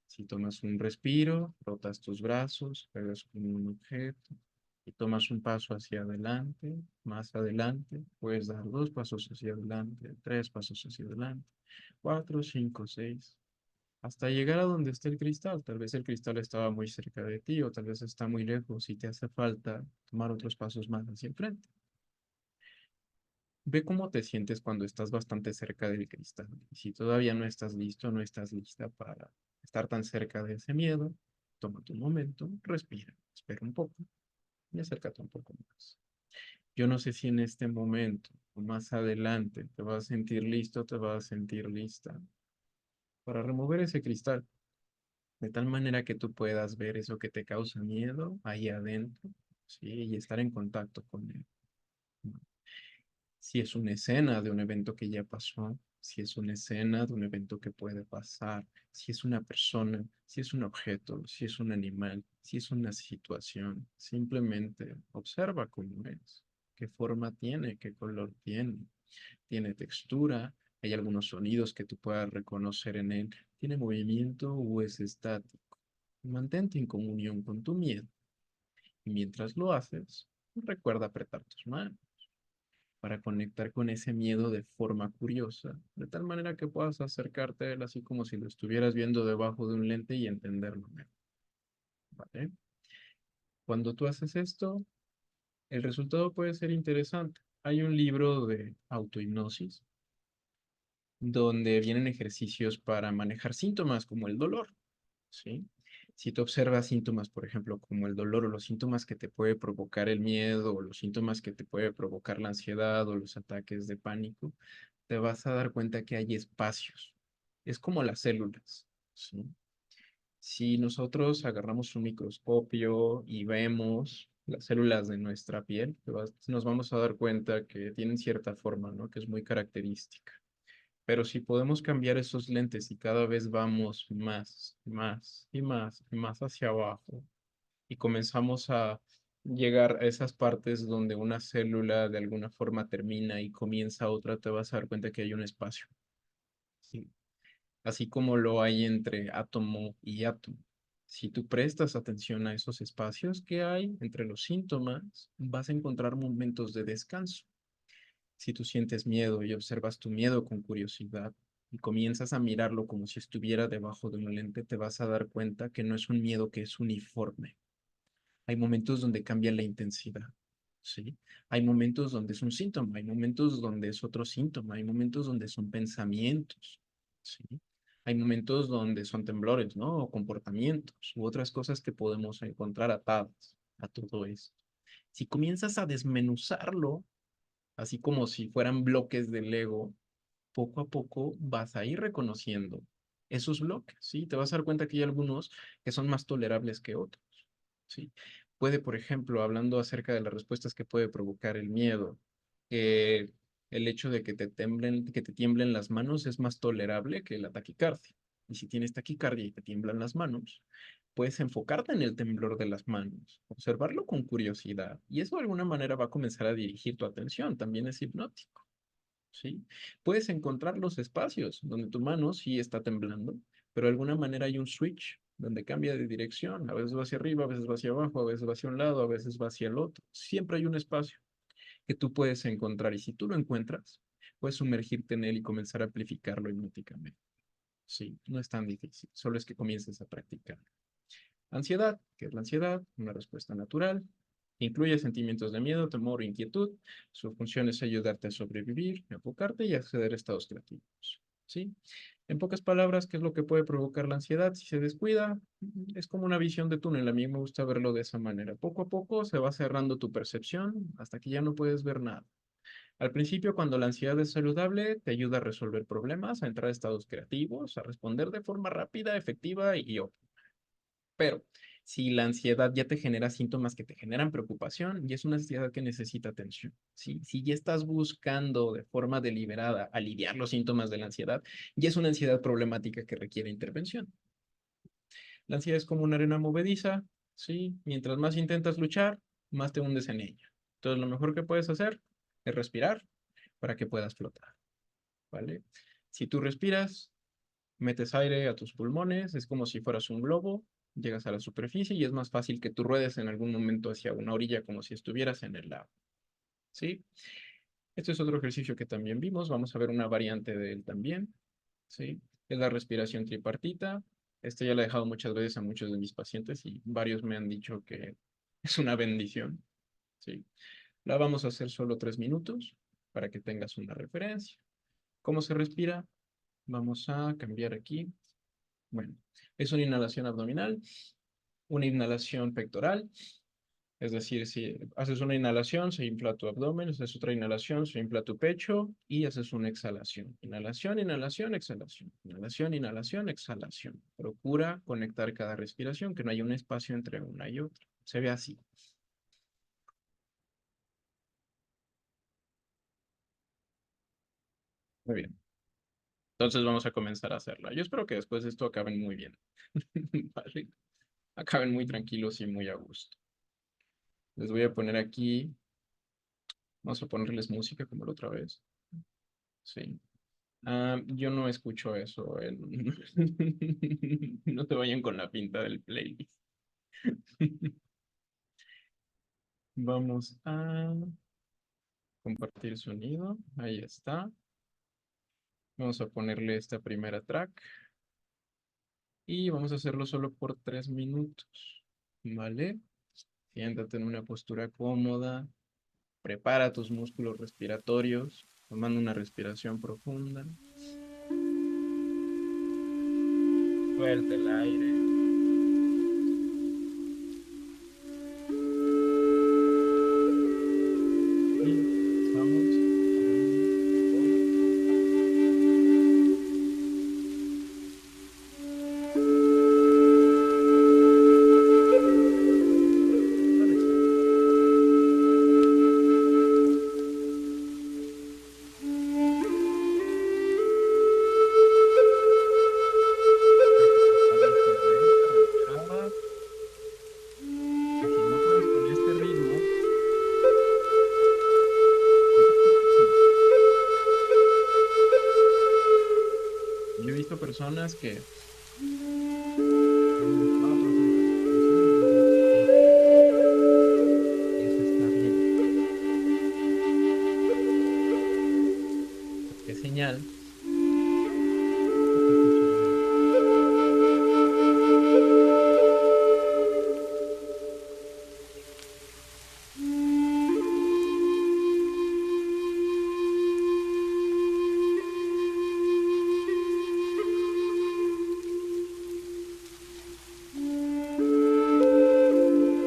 Si tomas un respiro, frotas tus brazos, pegas con un objeto y tomas un paso hacia adelante, más adelante, puedes dar 2 pasos hacia adelante, 3 pasos hacia adelante, 4, 5, 6. hasta llegar a donde está el cristal. Tal vez el cristal estaba muy cerca de ti o tal vez está muy lejos y te hace falta tomar otros pasos más hacia el frente. Ve cómo te sientes cuando estás bastante cerca del cristal. Y si todavía no estás listo, no estás lista para estar tan cerca de ese miedo, tómate un momento, respira, espera un poco y acércate un poco más. Yo no sé si en este momento o más adelante te vas a sentir listo, te vas a sentir lista para remover ese cristal, de tal manera que tú puedas ver eso que te causa miedo ahí adentro, ¿sí? Y estar en contacto con él, ¿no? Si es una escena de un evento que ya pasó, si es una escena de un evento que puede pasar, si es una persona, si es un objeto, si es un animal, si es una situación, simplemente observa cómo es, qué forma tiene, qué color tiene, tiene textura, hay algunos sonidos que tú puedas reconocer en él, tiene movimiento o es estático. Mantente en comunión con tu miedo y mientras lo haces, recuerda apretar tus manos para conectar con ese miedo de forma curiosa, de tal manera que puedas acercarte a él así como si lo estuvieras viendo debajo de un lente y entenderlo mejor, ¿vale? Cuando tú haces esto, el resultado puede ser interesante. Hay un libro de autohipnosis donde vienen ejercicios para manejar síntomas como el dolor, ¿sí? Si tú observas síntomas, por ejemplo, como el dolor o los síntomas que te puede provocar el miedo o los síntomas que te puede provocar la ansiedad o los ataques de pánico, te vas a dar cuenta que hay espacios. Es como las células, ¿sí? Si nosotros agarramos un microscopio y vemos las células de nuestra piel, nos vamos a dar cuenta que tienen cierta forma, ¿no? Que es muy característica. Pero si podemos cambiar esos lentes y cada vez vamos más, más y más y más hacia abajo y comenzamos a llegar a esas partes donde una célula de alguna forma termina y comienza otra, te vas a dar cuenta que hay un espacio, ¿sí? Así como lo hay entre átomo y átomo. Si tú prestas atención a esos espacios que hay entre los síntomas, vas a encontrar momentos de descanso. Si tú sientes miedo y observas tu miedo con curiosidad y comienzas a mirarlo como si estuviera debajo de un lente, te vas a dar cuenta que no es un miedo que es uniforme. Hay momentos donde cambia la intensidad, ¿sí? Hay momentos donde es un síntoma, hay momentos donde es otro síntoma, hay momentos donde son pensamientos, ¿sí? Hay momentos donde son temblores, ¿no? O comportamientos u otras cosas que podemos encontrar atadas a todo esto. Si comienzas a desmenuzarlo, así como si fueran bloques de Lego, poco a poco vas a ir reconociendo esos bloques, ¿sí? Te vas a dar cuenta que hay algunos que son más tolerables que otros, ¿sí? Puede, por ejemplo, hablando acerca de las respuestas que puede provocar el miedo, eh, el hecho de que te tiemblen las manos es más tolerable que la taquicardia. Y si tienes taquicardia y te tiemblan las manos, puedes enfocarte en el temblor de las manos, observarlo con curiosidad, y eso de alguna manera va a comenzar a dirigir tu atención, también es hipnótico, ¿sí? Puedes encontrar los espacios donde tu mano sí está temblando, pero de alguna manera hay un switch donde cambia de dirección, a veces va hacia arriba, a veces va hacia abajo, a veces va hacia un lado, a veces va hacia el otro. Siempre hay un espacio que tú puedes encontrar y si tú lo encuentras, puedes sumergirte en él y comenzar a amplificarlo hipnóticamente. Sí, no es tan difícil, solo es que comiences a practicar. Ansiedad, ¿qué es la ansiedad? Una respuesta natural. Incluye sentimientos de miedo, temor o inquietud. Su función es ayudarte a sobrevivir, enfocarte y acceder a estados creativos. ¿Sí? En pocas palabras, ¿qué es lo que puede provocar la ansiedad? Si se descuida, es como una visión de túnel. A mí me gusta verlo de esa manera. Poco a poco se va cerrando tu percepción hasta que ya no puedes ver nada. Al principio, cuando la ansiedad es saludable, te ayuda a resolver problemas, a entrar a estados creativos, a responder de forma rápida, efectiva y óptima. Pero si la ansiedad ya te genera síntomas que te generan preocupación, y es una ansiedad que necesita atención, ¿sí? Si ya estás buscando de forma deliberada aliviar los síntomas de la ansiedad, ya es una ansiedad problemática que requiere intervención. La ansiedad es como una arena movediza, ¿sí? Mientras más intentas luchar, más te hundes en ella. Entonces, lo mejor que puedes hacer es respirar para que puedas flotar, ¿vale? Si tú respiras, metes aire a tus pulmones, es como si fueras un globo, llegas a la superficie y es más fácil que tú ruedes en algún momento hacia una orilla como si estuvieras en el lago, ¿sí? Este es otro ejercicio que también vimos, vamos a ver una variante de él también, ¿sí? es la respiración tripartita. Esta ya la he dejado muchas veces a muchos de mis pacientes y varios me han dicho que es una bendición. Sí. La vamos a hacer solo 3 minutos para que tengas una referencia. ¿Cómo se respira? Vamos a cambiar aquí. Bueno, es una inhalación abdominal, una inhalación pectoral. Es decir, si haces una inhalación, se infla tu abdomen, haces otra inhalación, se infla tu pecho y haces una exhalación. Inhalación, inhalación, exhalación. Inhalación, inhalación, exhalación. Procura conectar cada respiración, que no haya un espacio entre una y otra. Se ve así. Muy bien. Entonces vamos a comenzar a hacerla. Yo espero que después de esto acaben muy bien. Vale. Acaben muy tranquilos y muy a gusto. Les voy a poner aquí, vamos a ponerles música como la otra vez. Sí. Yo no escucho eso. No te vayan con la pinta del playlist. Vamos a compartir sonido. Ahí está. Vamos a ponerle esta primera track. Y vamos a hacerlo solo por 3 minutos. ¿Vale? Siéntate en una postura cómoda. Prepara tus músculos respiratorios, tomando una respiración profunda. Suelta el aire. Y vamos. 1, 2. Al exhalar. Espero que tu espalda esté recta, relajada. Y si no puedes con este ritmo, no te preocupes. Yo he visto personas que tienen 4 o 5 respiraciones y dicen, "Ey, y eso está bien, porque es señal que está funcionando.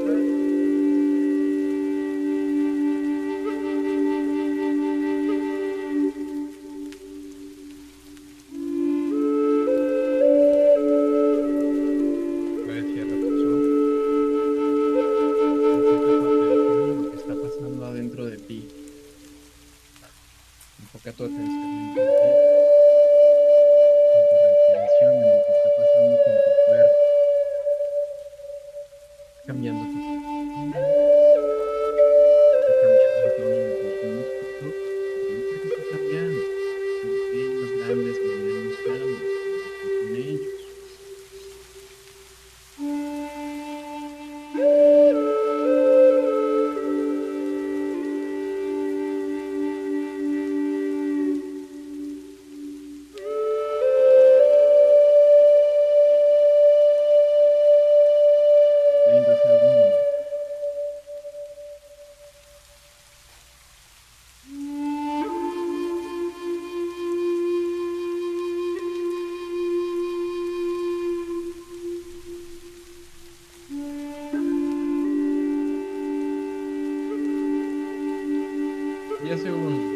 Suelta. Puedes cierra tus ojos. Enfoca tu atención en lo que está pasando adentro de ti. Enfoca tu atención en tu ritmo, en tu respiración, en lo que está pasando con tu cuerpo. Está cambiando tu respiración, está cambiando el tono de tus músculos. No porque está cambiando. Son pequeños, grandes, medianos cambios. Conecta con ellos. Treinta segundos. Diez segundos.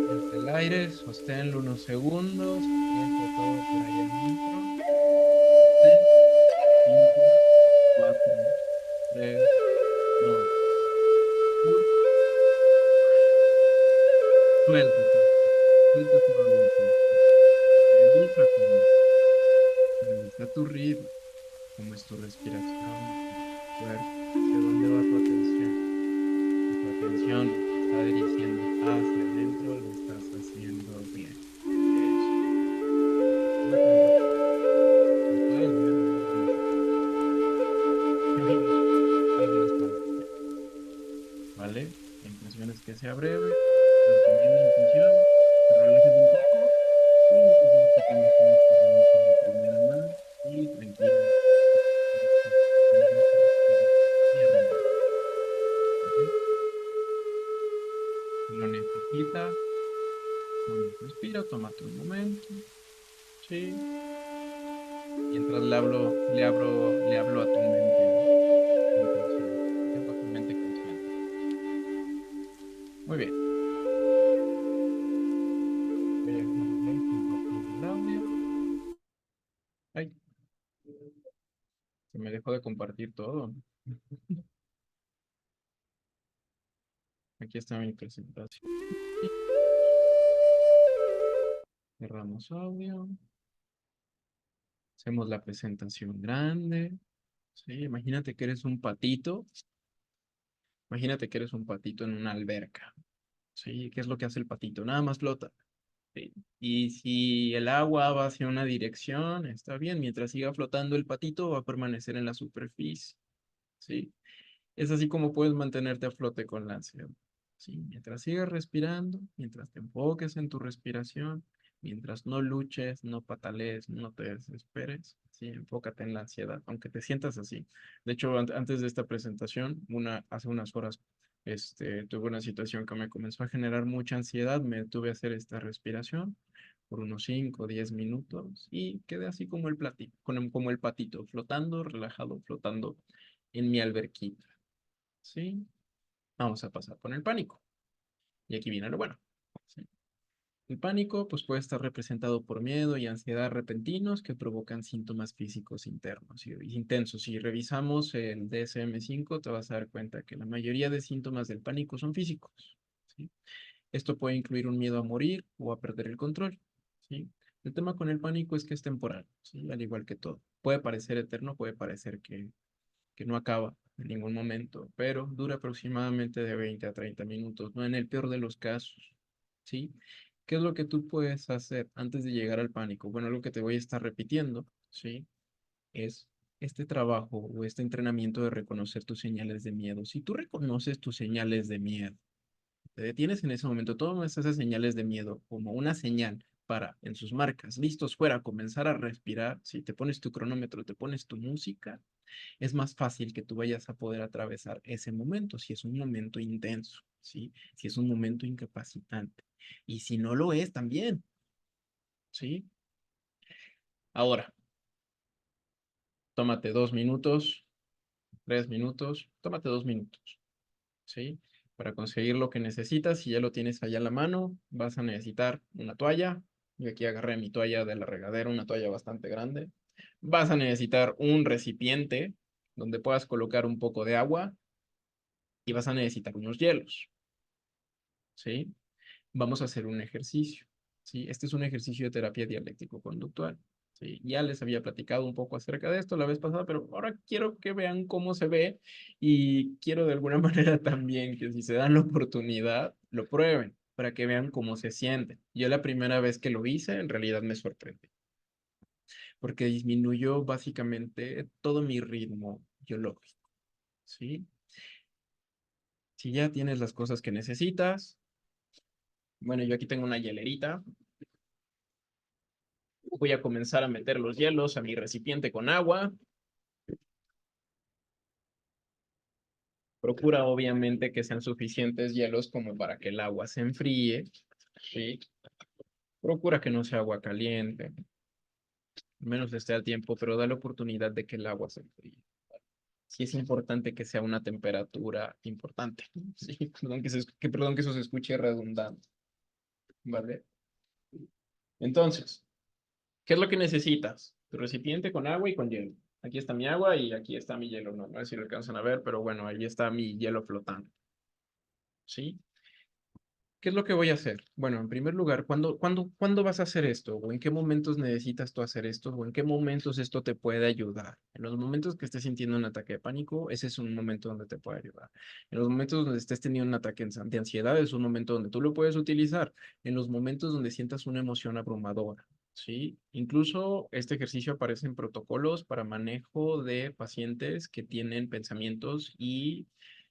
Suelta el aire, sosténlo unos segundos. Suelta todo por allá adentro. Sostén. 5, 4, 3, 2, 1. Suéltate. Suelta suavemente. Revisa cómo está tu ritmo, cómo es tu respiración, cómo es tu cuerpo, hacia dónde va tu atención. Si tu atención se está dirigiendo hacia adentro, lo estás haciendo bien. Eso. Tómate un rato. Si puedes, ve a nadar un ratito. La intención es que sea breve, pero también la intención es que te relajes un poco y necesito que tengas una experiencia de primera mano y tranquila. Y arrancar. ¿Ok? Si lo necesitas, bueno, respira, tómate un momento. Sí. Mientras le hablo a tu mente inconsciente. ¿Qué es tu mente consciente? Muy bien. Voy a dejarle compartir el audio. Ay, se me dejó de compartir todo. Aquí está mi presentación. Cerramos audio. Hacemos la presentación grande. Sí, imagínate que eres un patito. Imagínate que eres un patito en una alberca. Sí, ¿qué es lo que hace el patito? Nada más flota. Sí. Y si el agua va hacia una dirección, está bien. Mientras siga flotando el patito, va a permanecer en la superficie. ¿Sí? Es así como puedes mantenerte a flote con la ansiedad. ¿Sí? Mientras sigas respirando, mientras te enfoques en tu respiración, mientras no luches, no patalees, no te desesperes, ¿sí? Enfócate en la ansiedad, aunque te sientas así. De hecho, antes de esta presentación, hace unas horas, tuve una situación que me comenzó a generar mucha ansiedad, me tuve a hacer esta respiración por unos 5 o 10 minutos y quedé así como el platito, como el patito, flotando, relajado, flotando en mi alberquita. ¿Sí? Vamos a pasar con el pánico. Y aquí viene lo bueno. ¿Sí? El pánico pues, puede estar representado por miedo y ansiedad repentinos que provocan síntomas físicos internos y intensos. Si revisamos el DSM-5, te vas a dar cuenta que la mayoría de síntomas del pánico son físicos. ¿Sí? Esto puede incluir un miedo a morir o a perder el control. ¿Sí? El tema con el pánico es que es temporal, ¿sí? Al igual que todo. Puede parecer eterno, puede parecer que no acaba en ningún momento, pero dura aproximadamente de 20 a 30 minutos, no en el peor de los casos, ¿sí? ¿Qué es lo que tú puedes hacer antes de llegar al pánico? Bueno, lo que te voy a estar repitiendo, ¿sí? Es este trabajo o este entrenamiento de reconocer tus señales de miedo. Si tú reconoces tus señales de miedo, te detienes en ese momento, tomas esas señales de miedo como una señal para, en sus marcas, listos fuera, comenzar a respirar, si te pones tu cronómetro, te pones tu música, es más fácil que tú vayas a poder atravesar ese momento, si es un momento intenso, ¿sí? Si es un momento incapacitante. Y si no lo es, también, ¿sí? Ahora, tómate 2 minutos, 3 minutos, tómate 2 minutos, ¿sí? Para conseguir lo que necesitas, si ya lo tienes allá en la mano, vas a necesitar una toalla. Yo aquí agarré mi toalla de la regadera, una toalla bastante grande. Vas a necesitar un recipiente donde puedas colocar un poco de agua y vas a necesitar unos hielos. ¿Sí? Vamos a hacer un ejercicio, ¿sí? Este es un ejercicio de terapia dialéctico-conductual, ¿sí? Ya les había platicado un poco acerca de esto la vez pasada, pero ahora quiero que vean cómo se ve y quiero de alguna manera también que si se dan la oportunidad, lo prueben para que vean cómo se sienten. Yo la primera vez que lo hice, en realidad me sorprendí, porque disminuyó básicamente todo mi ritmo biológico, ¿sí? Si ya tienes las cosas que necesitas, bueno, yo aquí tengo una hielerita. Voy a comenzar a meter los hielos a mi recipiente con agua. Procura obviamente que sean suficientes hielos como para que el agua se enfríe. ¿Sí? Procura que no sea agua caliente, al menos esté al tiempo, pero da la oportunidad de que el agua se enfríe. Sí es importante que sea una temperatura importante. Sí, perdón que eso se escuche redundante. ¿Vale? Entonces, ¿qué es lo que necesitas? Tu recipiente con agua y con hielo. Aquí está mi agua y aquí está mi hielo. No, no sé si lo alcanzan a ver, pero bueno, ahí está mi hielo flotando. ¿Sí? ¿Qué es lo que voy a hacer? Bueno, en primer lugar, ¿cuándo vas a hacer esto? ¿O en qué momentos necesitas tú hacer esto? ¿O en qué momentos esto te puede ayudar? En los momentos que estés sintiendo un ataque de pánico, ese es un momento donde te puede ayudar. En los momentos donde estés teniendo un ataque de ansiedad, es un momento donde tú lo puedes utilizar. En los momentos donde sientas una emoción abrumadora, ¿sí? Incluso este ejercicio aparece en protocolos para manejo de pacientes que tienen pensamientos y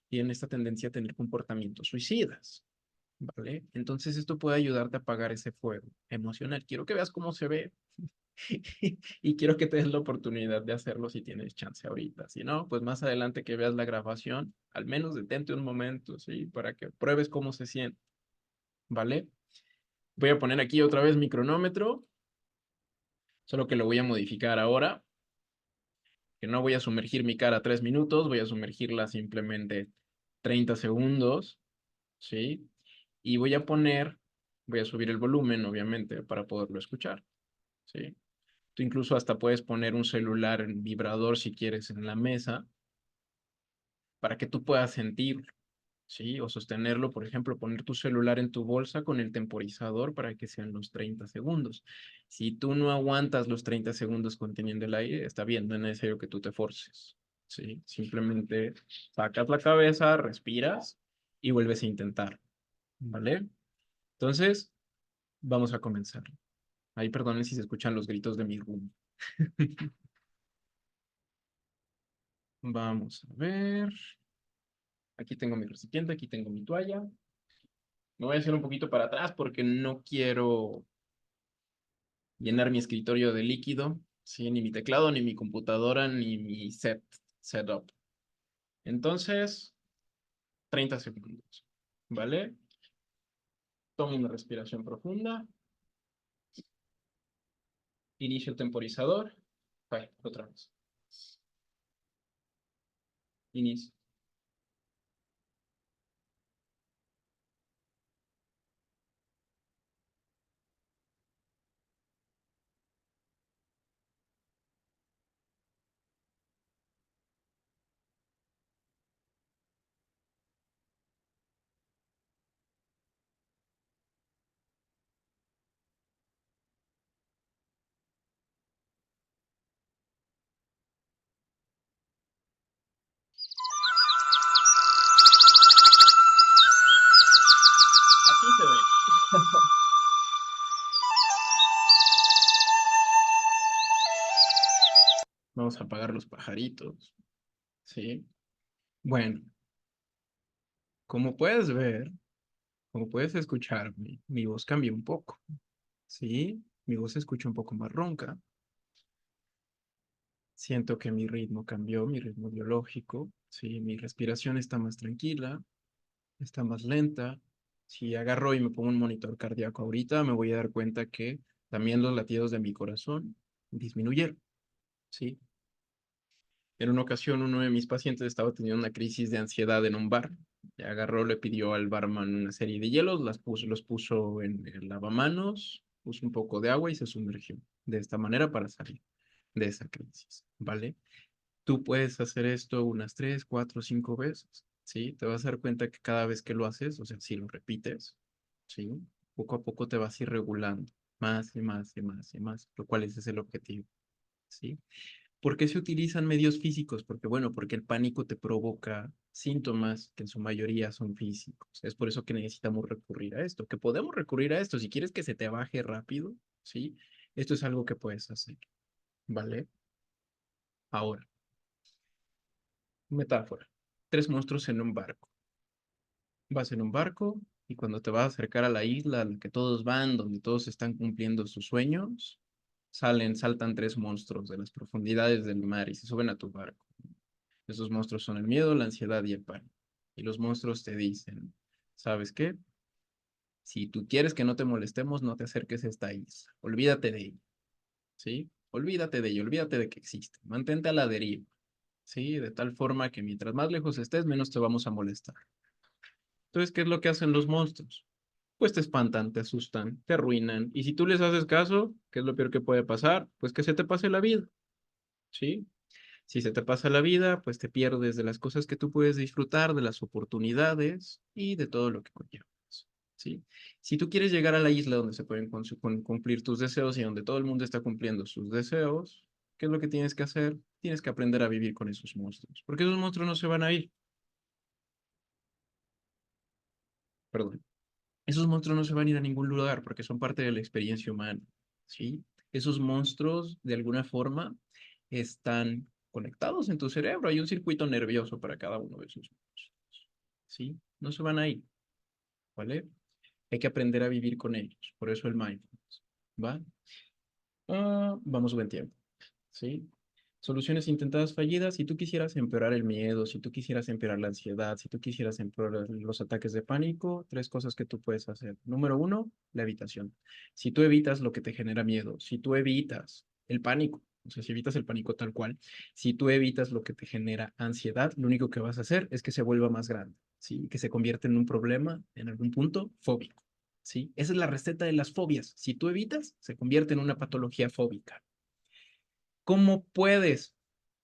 tienen esta tendencia a tener comportamientos suicidas, ¿vale? Entonces esto puede ayudarte a apagar ese fuego emocional. Quiero que veas cómo se ve y quiero que te des la oportunidad de hacerlo si tienes chance ahorita. Si no, pues más adelante que veas la grabación, al menos detente un momento, ¿sí? Para que pruebes cómo se siente, ¿vale? Voy a poner aquí otra vez mi cronómetro, solo que lo voy a modificar ahora, que no voy a sumergir mi cara 3 minutos, voy a sumergirla simplemente 30 segundos, ¿sí? Y voy a subir el volumen, obviamente, para poderlo escuchar, ¿sí? Tú incluso hasta puedes poner un celular en vibrador si quieres en la mesa para que tú puedas sentirlo, ¿sí? O sostenerlo, por ejemplo, poner tu celular en tu bolsa con el temporizador para que sean los 30 segundos. Si tú no aguantas los 30 segundos conteniendo el aire, está bien, no es necesario que tú te forces, ¿sí? Simplemente sacas la cabeza, respiras y vuelves a intentar, ¿vale? Entonces, vamos a comenzar. Ahí perdonen si se escuchan los gritos de mi room. Vamos a ver. Aquí tengo mi recipiente, aquí tengo mi toalla. Me voy a hacer un poquito para atrás porque no quiero llenar mi escritorio de líquido, ¿sí? Ni mi teclado, ni mi computadora, ni mi setup. Entonces, 30 segundos, ¿vale? Tomo una respiración profunda. Inicio el temporizador. Vale, otra vez. Inicio. Así se ve. Vamos a apagar los pajaritos, ¿sí? Bueno, como puedes ver, como puedes escuchar, mi voz cambió un poco, ¿sí? Mi voz se escucha un poco más ronca. Siento que mi ritmo cambió, mi ritmo biológico, ¿sí? Mi respiración está más tranquila, está más lenta. Si agarro y me pongo un monitor cardíaco ahorita, me voy a dar cuenta que también los latidos de mi corazón disminuyeron, ¿sí? En una ocasión, uno de mis pacientes estaba teniendo una crisis de ansiedad en un bar. Agarró, le pidió al barman una serie de hielos, los puso en el lavamanos, puso un poco de agua y se sumergió de esta manera para salir de esa crisis, ¿vale? Tú puedes hacer esto unas 3, 4, 5 veces, ¿sí? Te vas a dar cuenta que cada vez que lo haces, o sea, si lo repites, ¿sí? Poco a poco te vas a ir regulando más y más y más y más, lo cual ese es el objetivo, ¿sí? ¿Por qué se utilizan medios físicos? Porque, bueno, porque el pánico te provoca síntomas que en su mayoría son físicos. Es por eso que necesitamos recurrir a esto, que podemos recurrir a esto. Si quieres que se te baje rápido, ¿sí? Esto es algo que puedes hacer, ¿vale? Ahora, metáfora. 3 monstruos en un barco. Vas en un barco y cuando te vas a acercar a la isla a la que todos van, donde todos están cumpliendo sus sueños, saltan 3 monstruos de las profundidades del mar y se suben a tu barco. Esos monstruos son el miedo, la ansiedad y el pánico. Y los monstruos te dicen, ¿sabes qué? Si tú quieres que no te molestemos, no te acerques a esta isla. Olvídate de ella, ¿sí? Olvídate de ella, olvídate de que existe. Mantente a la deriva, ¿sí? De tal forma que mientras más lejos estés, menos te vamos a molestar. Entonces, ¿qué es lo que hacen los monstruos? Pues te espantan, te asustan, te arruinan. Y si tú les haces caso, ¿qué es lo peor que puede pasar? Pues que se te pase la vida, ¿sí? Si se te pasa la vida, pues te pierdes de las cosas que tú puedes disfrutar, de las oportunidades y de todo lo que conlleva, ¿sí? Si tú quieres llegar a la isla donde se pueden cumplir tus deseos y donde todo el mundo está cumpliendo sus deseos, ¿qué es lo que tienes que hacer? Tienes que aprender a vivir con esos monstruos, porque esos monstruos no se van a ir, perdón. Esos monstruos no se van a ir a ningún lugar porque son parte de la experiencia humana, ¿sí? Esos monstruos, de alguna forma, están conectados en tu cerebro. Hay un circuito nervioso para cada uno de esos monstruos, ¿sí? No se van a ir, ¿vale? Hay que aprender a vivir con ellos, por eso el mindfulness, ¿va? Vamos buen tiempo, ¿sí? Soluciones intentadas fallidas, si tú quisieras empeorar el miedo, si tú quisieras empeorar la ansiedad, si tú quisieras empeorar los ataques de pánico, tres cosas que tú puedes hacer. Número uno, la evitación. Si tú evitas lo que te genera miedo, si tú evitas el pánico, o sea, si evitas el pánico tal cual, si tú evitas lo que te genera ansiedad, lo único que vas a hacer es que se vuelva más grande, ¿sí? Que se convierta en un problema, en algún punto, fóbico, ¿sí? Esa es la receta de las fobias. Si tú evitas, se convierte en una patología fóbica. ¿Cómo puedes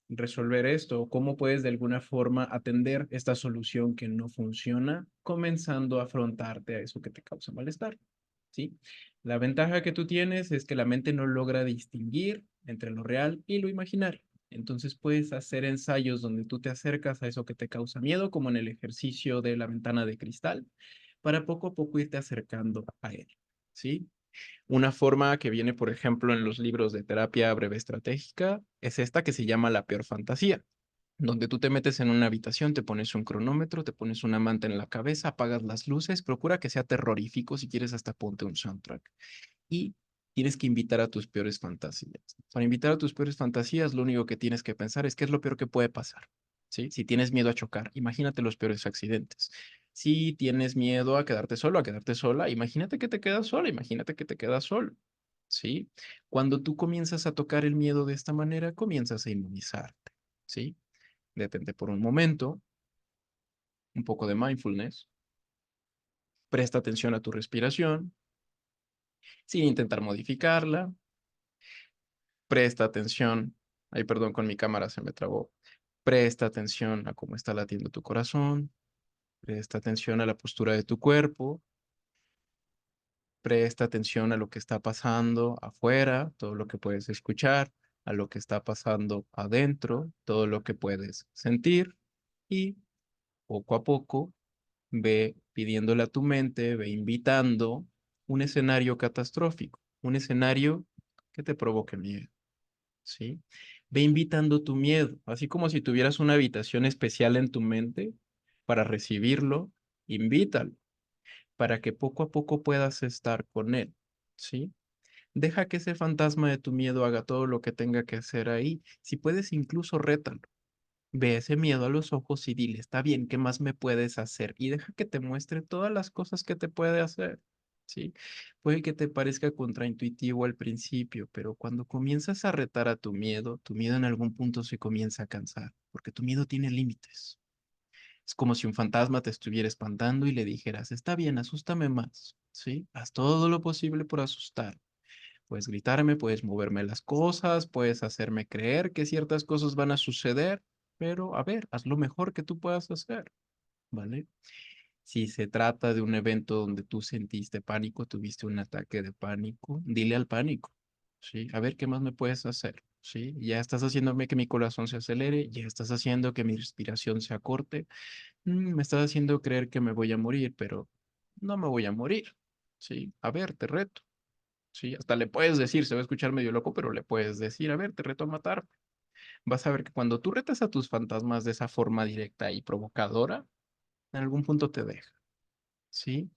resolver esto? ¿Cómo puedes de alguna forma atender esta solución que no funciona, comenzando a afrontarte a eso que te causa malestar? ¿Sí? La ventaja que tú tienes es que la mente no logra distinguir entre lo real y lo imaginario. Entonces puedes hacer ensayos donde tú te acercas a eso que te causa miedo, como en el ejercicio de la ventana de cristal, para poco a poco irte acercando a él. ¿Sí? Una forma que viene, por ejemplo, en los libros de terapia breve estratégica es esta que se llama la peor fantasía, donde tú te metes en una habitación, te pones un cronómetro, te pones una manta en la cabeza, apagas las luces, procura que sea terrorífico, si quieres hasta ponte un soundtrack y tienes que invitar a tus peores fantasías. Para invitar a tus peores fantasías, lo único que tienes que pensar es qué es lo peor que puede pasar. ¿Sí? Si tienes miedo a chocar, imagínate los peores accidentes. Si tienes miedo a quedarte solo, a quedarte sola, imagínate que te quedas sola, imagínate que te quedas solo. ¿Sí? Cuando tú comienzas a tocar el miedo de esta manera, comienzas a inmunizarte. ¿Sí? Detente por un momento, un poco de mindfulness, presta atención a tu respiración, sin intentar modificarla, presta atención, ay, perdón, con mi cámara se me trabó, presta atención a cómo está latiendo tu corazón, presta atención a la postura de tu cuerpo, presta atención a lo que está pasando afuera, todo lo que puedes escuchar, a lo que está pasando adentro, todo lo que puedes sentir y poco a poco ve pidiéndole a tu mente, ve invitando un escenario catastrófico, un escenario que te provoque miedo. ¿Sí? Ve invitando tu miedo, así como si tuvieras una habitación especial en tu mente para recibirlo, invítalo, para que poco a poco puedas estar con él, ¿sí? Deja que ese fantasma de tu miedo haga todo lo que tenga que hacer ahí. Si puedes, incluso rétalo. Ve ese miedo a los ojos y dile, está bien, ¿qué más me puedes hacer? Y deja que te muestre todas las cosas que te puede hacer, ¿sí? Puede que te parezca contraintuitivo al principio, pero cuando comienzas a retar a tu miedo en algún punto se comienza a cansar, porque tu miedo tiene límites. Es como si un fantasma te estuviera espantando y le dijeras, está bien, asústame más, ¿sí? Haz todo lo posible por asustar. Puedes gritarme, puedes moverme las cosas, puedes hacerme creer que ciertas cosas van a suceder, pero a ver, haz lo mejor que tú puedas hacer, ¿vale? Si se trata de un evento donde tú sentiste pánico, tuviste un ataque de pánico, dile al pánico, ¿sí? A ver, ¿qué más me puedes hacer? ¿Sí? Ya estás haciéndome que mi corazón se acelere, ya estás haciendo que mi respiración se acorte, me estás haciendo creer que me voy a morir, pero no me voy a morir, ¿sí? A ver, te reto. Sí, hasta le puedes decir, se va a escuchar medio loco, pero le puedes decir, a ver, te reto a matar. Vas a ver que cuando tú retas a tus fantasmas de esa forma directa y provocadora, en algún punto te deja, ¿sí?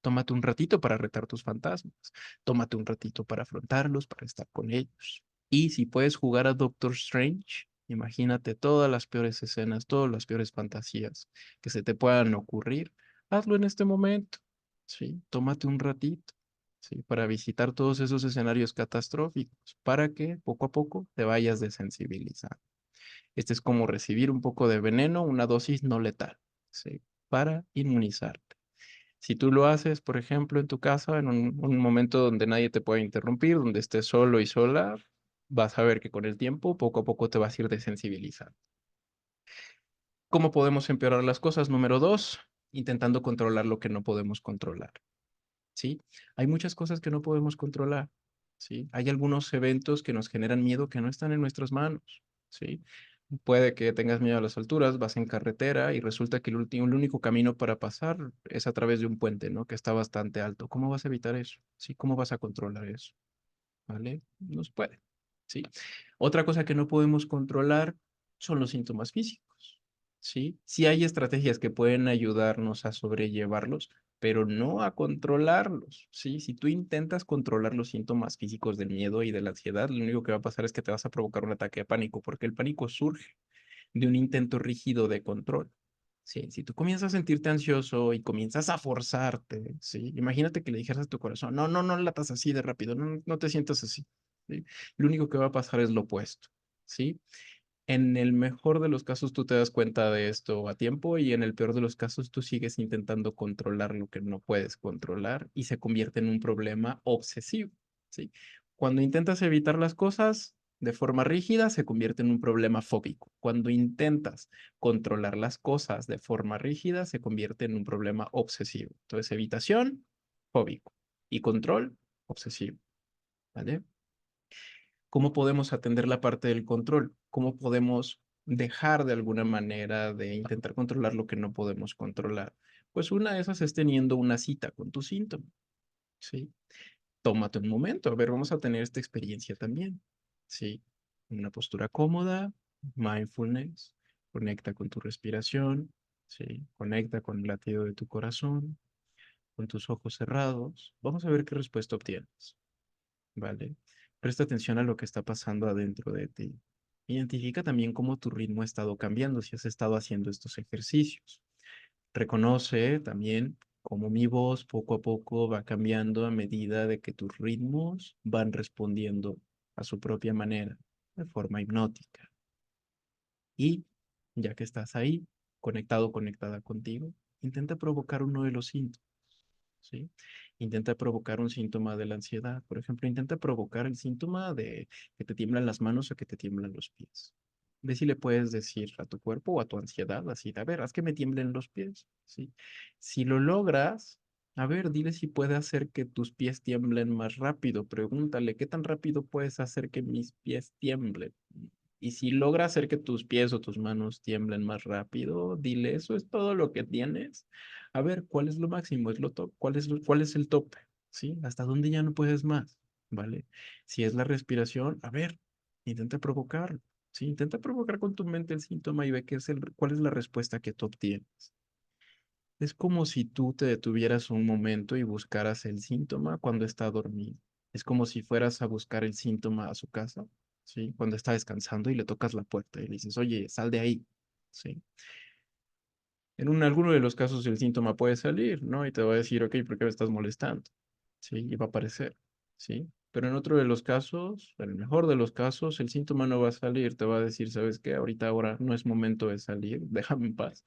Tómate un ratito para retar tus fantasmas. Tómate un ratito para afrontarlos, para estar con ellos. Y si puedes jugar a Doctor Strange, imagínate todas las peores escenas, todas las peores fantasías que se te puedan ocurrir, hazlo en este momento, ¿sí? Tómate un ratito, ¿sí? Para visitar todos esos escenarios catastróficos, para que poco a poco te vayas desensibilizando. Este es como recibir un poco de veneno, una dosis no letal, ¿sí? Para inmunizarte. Si tú lo haces, por ejemplo, en tu casa, en un momento donde nadie te pueda interrumpir, donde estés solo y sola, vas a ver que con el tiempo, poco a poco te vas a ir desensibilizando. ¿Cómo podemos empeorar las cosas? Número dos, intentando controlar lo que no podemos controlar. ¿Sí? Hay muchas cosas que no podemos controlar. ¿Sí? Hay algunos eventos que nos generan miedo que no están en nuestras manos. ¿Sí? Puede que tengas miedo a las alturas, vas en carretera y resulta que el único camino para pasar es a través de un puente, ¿no? Que está bastante alto. ¿Cómo vas a evitar eso? ¿Sí? ¿Cómo vas a controlar eso? ¿Vale? No se puede. ¿Sí? Otra cosa que no podemos controlar son los síntomas físicos. ¿sí? Sí hay estrategias que pueden ayudarnos a sobrellevarlos, pero no a controlarlos, ¿sí? Si tú intentas controlar los síntomas físicos del miedo y de la ansiedad, lo único que va a pasar es que te vas a provocar un ataque de pánico, porque el pánico surge de un intento rígido de control. Sí, si tú comienzas a sentirte ansioso y comienzas a forzarte, ¿sí? Imagínate que le dijeras a tu corazón, no, no, no latas así de rápido, no, no te sientas así, ¿sí? Lo único que va a pasar es lo opuesto, ¿sí? En el mejor de los casos tú te das cuenta de esto a tiempo y en el peor de los casos tú sigues intentando controlar lo que no puedes controlar y se convierte en un problema obsesivo, ¿sí? Cuando intentas evitar las cosas de forma rígida se convierte en un problema fóbico. Cuando intentas controlar las cosas de forma rígida se convierte en un problema obsesivo. Entonces, evitación, fóbico y control, obsesivo, ¿vale? ¿Cómo podemos atender la parte del control? ¿Cómo podemos dejar de alguna manera de intentar controlar lo que no podemos controlar? Pues una de esas es teniendo una cita con tu síntoma, ¿sí? Tómate un momento, a ver, vamos a tener esta experiencia también, ¿sí? Una postura cómoda, mindfulness, conecta con tu respiración, ¿sí? Conecta con el latido de tu corazón, con tus ojos cerrados. Vamos a ver qué respuesta obtienes. ¿Vale? Presta atención a lo que está pasando adentro de ti. Identifica también cómo tu ritmo ha estado cambiando si has estado haciendo estos ejercicios. Reconoce también cómo mi voz poco a poco va cambiando a medida de que tus ritmos van respondiendo a su propia manera, de forma hipnótica. Y ya que estás ahí, conectado, conectada contigo, intenta provocar uno de los síntomas. ¿Sí? Intenta provocar un síntoma de la ansiedad. Por ejemplo, intenta provocar el síntoma de que te tiemblan las manos o que te tiemblan los pies. Ve si le puedes decir a tu cuerpo o a tu ansiedad, así, a ver, haz que me tiemblen los pies, ¿sí? Si lo logras, a ver, dile si puede hacer que tus pies tiemblen más rápido. Pregúntale, ¿qué tan rápido puedes hacer que mis pies tiemblen? Y si logra hacer que tus pies o tus manos tiemblen más rápido, dile, eso es todo lo que tienes. A ver, ¿cuál es lo máximo? ¿Es lo top? Cuál es el tope? ¿Sí? ¿Hasta dónde ya no puedes más? ¿Vale? Si es la respiración, a ver, intenta provocarlo. Sí, intenta provocar con tu mente el síntoma y ve cuál es la respuesta que tú obtienes. Es como si tú te detuvieras un momento y buscaras el síntoma cuando está dormido. Es como si fueras a buscar el síntoma a su casa, ¿sí? Cuando está descansando y le tocas la puerta y le dices, oye, sal de ahí, ¿sí? Alguno de los casos el síntoma puede salir, ¿no? Y te va a decir, ok, ¿por qué me estás molestando? ¿Sí? Y va a aparecer, ¿sí? Pero en otro de los casos, en el mejor de los casos, el síntoma no va a salir, te va a decir, ¿sabes qué? Ahora no es momento de salir, déjame en paz.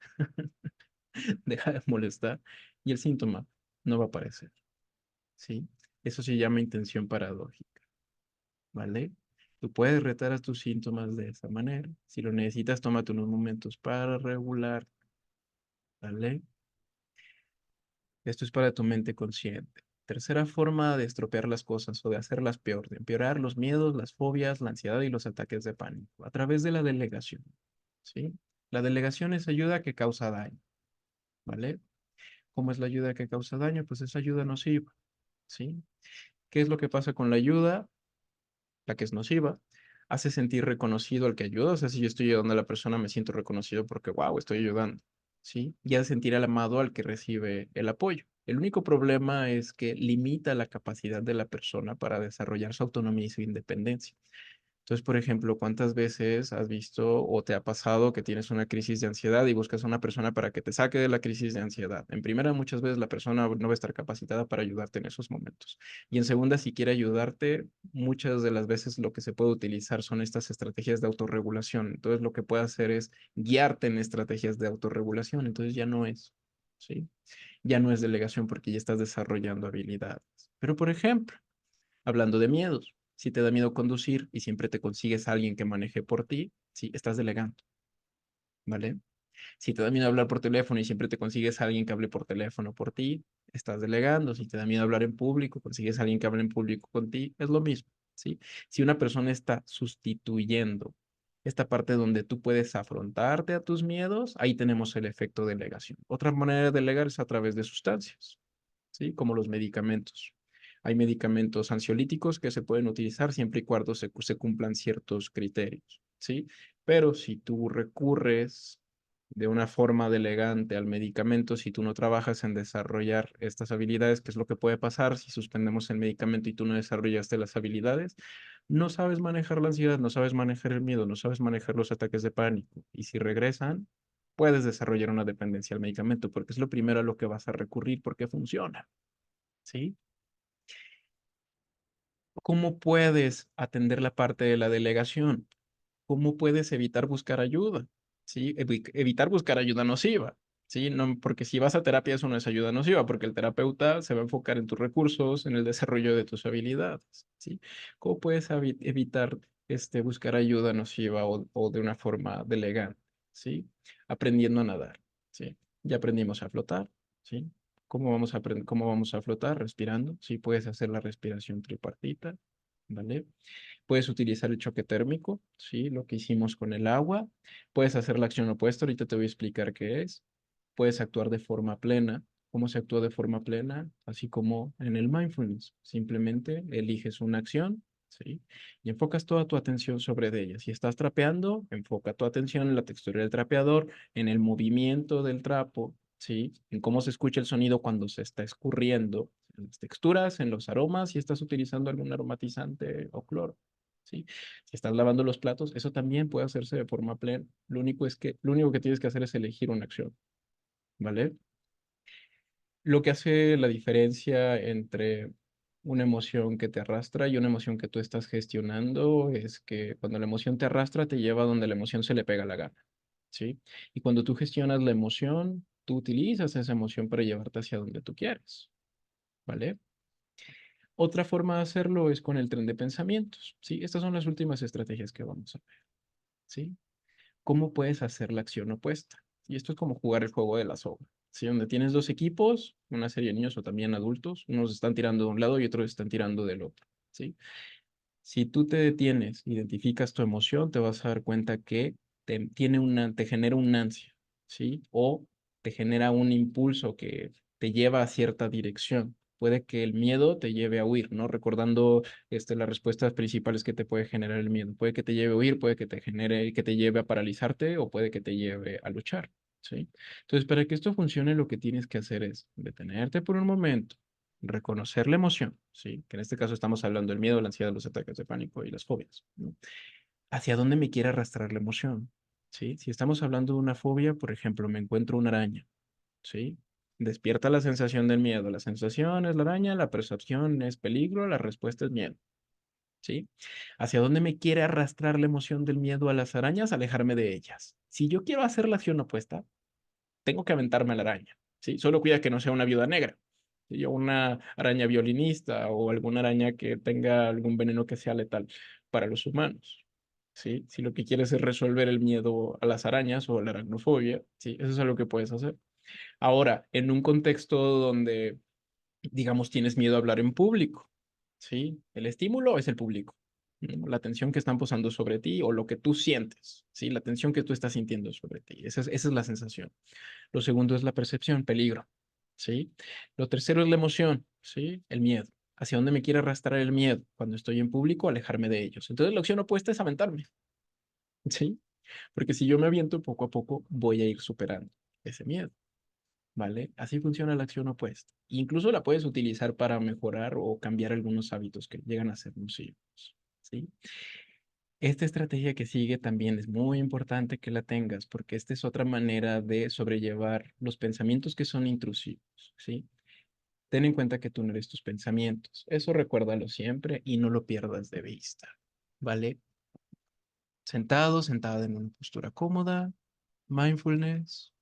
Deja de molestar y el síntoma no va a aparecer, ¿sí? Eso se llama intención paradójica, ¿vale? Tú puedes retar a tus síntomas de esa manera. Si lo necesitas, tómate unos momentos para regular, ¿vale? Esto es para tu mente consciente. Tercera forma de estropear las cosas o de hacerlas peor, de empeorar los miedos, las fobias, la ansiedad y los ataques de pánico, a través de la delegación, ¿sí? La delegación es ayuda que causa daño, ¿vale? ¿Cómo es la ayuda que causa daño? Pues es ayuda nociva, ¿sí? ¿Qué es lo que pasa con la ayuda? La que es nociva, hace sentir reconocido al que ayuda. O sea, si yo estoy ayudando a la persona, me siento reconocido porque, wow, estoy ayudando, ¿sí? Y hace sentir al amado al que recibe el apoyo. El único problema es que limita la capacidad de la persona para desarrollar su autonomía y su independencia. Entonces, por ejemplo, ¿cuántas veces has visto o te ha pasado que tienes una crisis de ansiedad y buscas a una persona para que te saque de la crisis de ansiedad? En primera, muchas veces la persona no va a estar capacitada para ayudarte en esos momentos. Y en segunda, si quiere ayudarte, muchas de las veces lo que se puede utilizar son estas estrategias de autorregulación. Entonces, lo que puede hacer es guiarte en estrategias de autorregulación. Entonces, ya no es, ¿sí? Ya no es delegación porque ya estás desarrollando habilidades. Pero, por ejemplo, hablando de miedos, si te da miedo conducir y siempre te consigues a alguien que maneje por ti, sí, estás delegando, ¿vale? Si te da miedo hablar por teléfono y siempre te consigues a alguien que hable por teléfono por ti, estás delegando. Si te da miedo hablar en público, consigues a alguien que hable en público con ti, es lo mismo, ¿sí? Si una persona está sustituyendo esta parte donde tú puedes afrontarte a tus miedos, ahí tenemos el efecto delegación. Otra manera de delegar es a través de sustancias. ¿Sí? Como los medicamentos. Hay medicamentos ansiolíticos que se pueden utilizar siempre y cuando se cumplan ciertos criterios, ¿sí? Pero si tú recurres de una forma elegante al medicamento si tú no trabajas en desarrollar estas habilidades, que es lo que puede pasar si suspendemos el medicamento y tú no desarrollaste las habilidades, no sabes manejar la ansiedad, no sabes manejar el miedo, no sabes manejar los ataques de pánico. Y si regresan, puedes desarrollar una dependencia al medicamento porque es lo primero a lo que vas a recurrir porque funciona, ¿sí? ¿Cómo puedes atender la parte de la delegación? ¿Cómo puedes evitar buscar ayuda? ¿Sí? Evitar buscar ayuda nociva. ¿Sí? No, porque si vas a terapia eso no es ayuda nociva, porque el terapeuta se va a enfocar en tus recursos, en el desarrollo de tus habilidades. ¿Sí? ¿Cómo puedes evitar buscar ayuda nociva o de una forma elegante? ¿Sí? Aprendiendo a nadar. ¿Sí? Ya aprendimos a flotar. ¿Sí? ¿Cómo vamos a flotar? Respirando. ¿Sí? Puedes hacer la respiración tripartita. ¿Vale? Puedes utilizar el choque térmico, ¿sí? Lo que hicimos con el agua. Puedes hacer la acción opuesta, ahorita te voy a explicar qué es. Puedes actuar de forma plena. ¿Cómo se actúa de forma plena? Así como en el mindfulness. Simplemente eliges una acción, ¿sí? Y enfocas toda tu atención sobre ella. Si estás trapeando, enfoca tu atención en la textura del trapeador, en el movimiento del trapo, ¿sí? En cómo se escucha el sonido cuando se está escurriendo, en las texturas, en los aromas, si estás utilizando algún aromatizante o cloro. ¿Sí? Si estás lavando los platos, eso también puede hacerse de forma plena. Lo único que tienes que hacer es elegir una acción, ¿vale? Lo que hace la diferencia entre una emoción que te arrastra y una emoción que tú estás gestionando es que cuando la emoción te arrastra, te lleva donde la emoción se le pega la gana, ¿sí? Y cuando tú gestionas la emoción, tú utilizas esa emoción para llevarte hacia donde tú quieres, ¿vale? Otra forma de hacerlo es con el tren de pensamientos, ¿sí? Estas son las últimas estrategias que vamos a ver, ¿sí? ¿Cómo puedes hacer la acción opuesta? Y esto es como jugar el juego de la soga, ¿sí? Donde tienes dos equipos, una serie de niños o también adultos, unos están tirando de un lado y otros están tirando del otro, ¿sí? Si tú te detienes, identificas tu emoción, te vas a dar cuenta que te genera un ansia, ¿sí? O te genera un impulso que te lleva a cierta dirección. Puede que el miedo te lleve a huir, ¿no? Recordando las respuestas principales que te puede generar el miedo. Puede que te lleve a huir, puede que te genere, que te lleve a paralizarte o puede que te lleve a luchar, ¿sí? Entonces, para que esto funcione, lo que tienes que hacer es detenerte por un momento, reconocer la emoción, ¿sí? Que en este caso estamos hablando del miedo, la ansiedad, los ataques de pánico y las fobias, ¿no? ¿Hacia dónde me quiere arrastrar la emoción? ¿Sí? Si estamos hablando de una fobia, por ejemplo, me encuentro una araña, ¿sí? Despierta la sensación del miedo. La sensación es la araña, la percepción es peligro, la respuesta es miedo, ¿sí? ¿Hacia dónde me quiere arrastrar la emoción del miedo a las arañas? Alejarme de ellas. Si yo quiero hacer la acción opuesta, tengo que aventarme a la araña, ¿sí? Solo cuida que no sea una viuda negra, ¿sí? O una araña violinista o alguna araña que tenga algún veneno que sea letal para los humanos, ¿sí? Si lo que quieres es resolver el miedo a las arañas o a la aracnofobia, ¿sí? Eso es algo que puedes hacer. Ahora, en un contexto donde, digamos, tienes miedo a hablar en público, ¿sí? El estímulo es el público, ¿no? La atención que están posando sobre ti o lo que tú sientes, ¿sí? La atención que tú estás sintiendo sobre ti. Esa es la sensación. Lo segundo es la percepción, peligro, ¿sí? Lo tercero es la emoción, ¿sí? El miedo. ¿Hacia dónde me quiere arrastrar el miedo? Cuando estoy en público, alejarme de ellos. Entonces la opción opuesta es aventarme, ¿sí? Porque si yo me aviento poco a poco, voy a ir superando ese miedo, ¿vale? Así funciona la acción opuesta. Incluso la puedes utilizar para mejorar o cambiar algunos hábitos que llegan a ser nocivos, ¿sí? Esta estrategia que sigue también es muy importante que la tengas porque esta es otra manera de sobrellevar los pensamientos que son intrusivos, ¿sí? Ten en cuenta que tú no eres tus pensamientos. Eso recuérdalo siempre y no lo pierdas de vista, ¿vale? Sentado, sentada en una postura cómoda, mindfulness,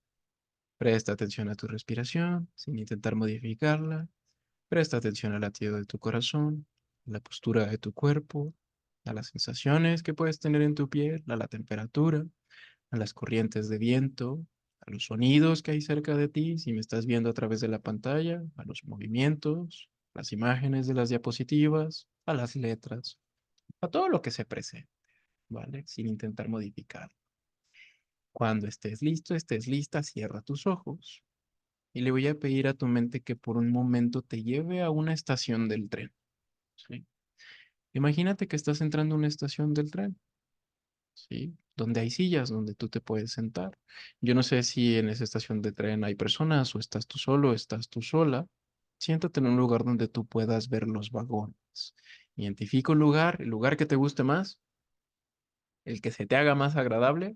presta atención a tu respiración sin intentar modificarla, presta atención al latido de tu corazón, a la postura de tu cuerpo, a las sensaciones que puedes tener en tu piel, a la temperatura, a las corrientes de viento, a los sonidos que hay cerca de ti, si me estás viendo a través de la pantalla, a los movimientos, las imágenes de las diapositivas, a las letras, a todo lo que se presente, ¿vale? Sin intentar modificar. Cuando estés listo, estés lista, cierra tus ojos y le voy a pedir a tu mente que por un momento te lleve a una estación del tren, ¿sí? Imagínate que estás entrando a una estación del tren, ¿sí? Donde hay sillas donde tú te puedes sentar. Yo no sé si en esa estación de tren hay personas o estás tú solo, estás tú sola. Siéntate en un lugar donde tú puedas ver los vagones. Identifica un lugar, el lugar que te guste más, el que se te haga más agradable,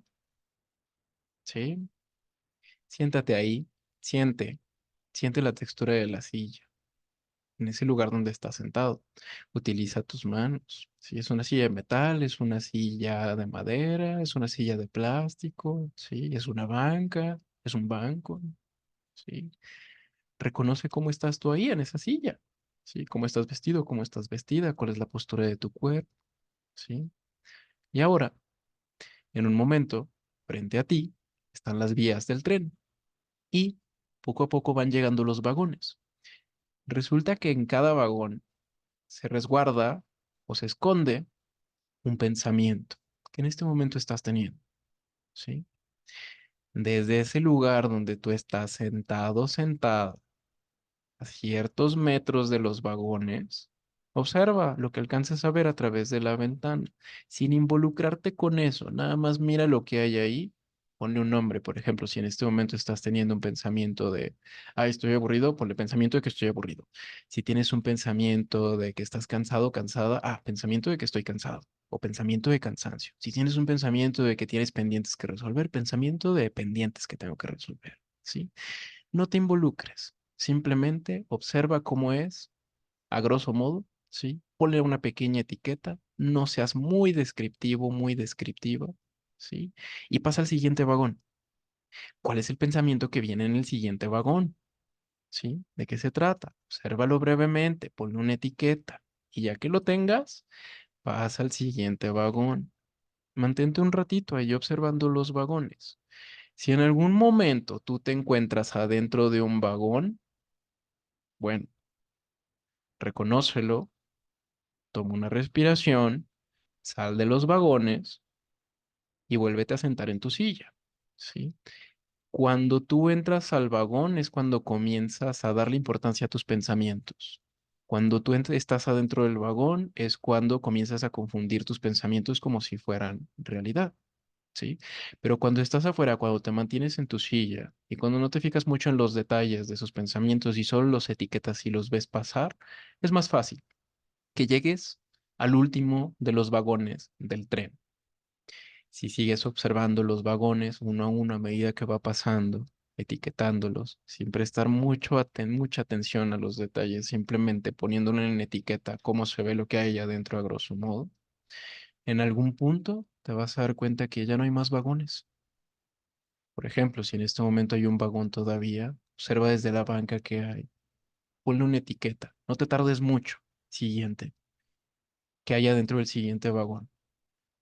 ¿sí? Siéntate ahí, siente, siente la textura de la silla, en ese lugar donde estás sentado. Utiliza tus manos. Si es una silla de metal, es una silla de madera, es una silla de plástico, sí, es una banca, es un banco, sí. Reconoce cómo estás tú ahí en esa silla, sí, cómo estás vestido, cómo estás vestida, cuál es la postura de tu cuerpo, sí. Y ahora, en un momento, frente a ti, están las vías del tren y poco a poco van llegando los vagones. Resulta que en cada vagón se resguarda o se esconde un pensamiento que en este momento estás teniendo, ¿sí? Desde ese lugar donde tú estás sentado, sentada, a ciertos metros de los vagones, observa lo que alcances a ver a través de la ventana, sin involucrarte con eso, nada más mira lo que hay ahí, ponle un nombre, por ejemplo, si en este momento estás teniendo un pensamiento de, ah, estoy aburrido, ponle pensamiento de que estoy aburrido. Si tienes un pensamiento de que estás cansado, cansada, ah, pensamiento de que estoy cansado. O pensamiento de cansancio. Si tienes un pensamiento de que tienes pendientes que resolver, pensamiento de pendientes que tengo que resolver, ¿sí? No te involucres, simplemente observa cómo es, a grosso modo, ¿sí? Ponle una pequeña etiqueta, no seas muy descriptivo, muy descriptiva, ¿sí? Y pasa al siguiente vagón. ¿Cuál es el pensamiento que viene en el siguiente vagón? ¿Sí? ¿De qué se trata? Obsérvalo brevemente, ponle una etiqueta y ya que lo tengas, pasa al siguiente vagón. Mantente un ratito ahí observando los vagones. Si en algún momento tú te encuentras adentro de un vagón, bueno, reconócelo, toma una respiración, sal de los vagones y vuélvete a sentar en tu silla, ¿sí? Cuando tú entras al vagón es cuando comienzas a darle importancia a tus pensamientos. Cuando tú estás adentro del vagón es cuando comienzas a confundir tus pensamientos como si fueran realidad, ¿sí? Pero cuando estás afuera, cuando te mantienes en tu silla y cuando no te fijas mucho en los detalles de esos pensamientos y solo los etiquetas y los ves pasar, es más fácil que llegues al último de los vagones del tren. Si sigues observando los vagones uno a uno a medida que va pasando, etiquetándolos, sin prestar mucha atención a los detalles, simplemente poniéndole en etiqueta cómo se ve lo que hay allá adentro a grosso modo, en algún punto te vas a dar cuenta que ya no hay más vagones. Por ejemplo, si en este momento hay un vagón todavía, observa desde la banca que hay, ponle una etiqueta, no te tardes mucho. Siguiente, que haya dentro del siguiente vagón.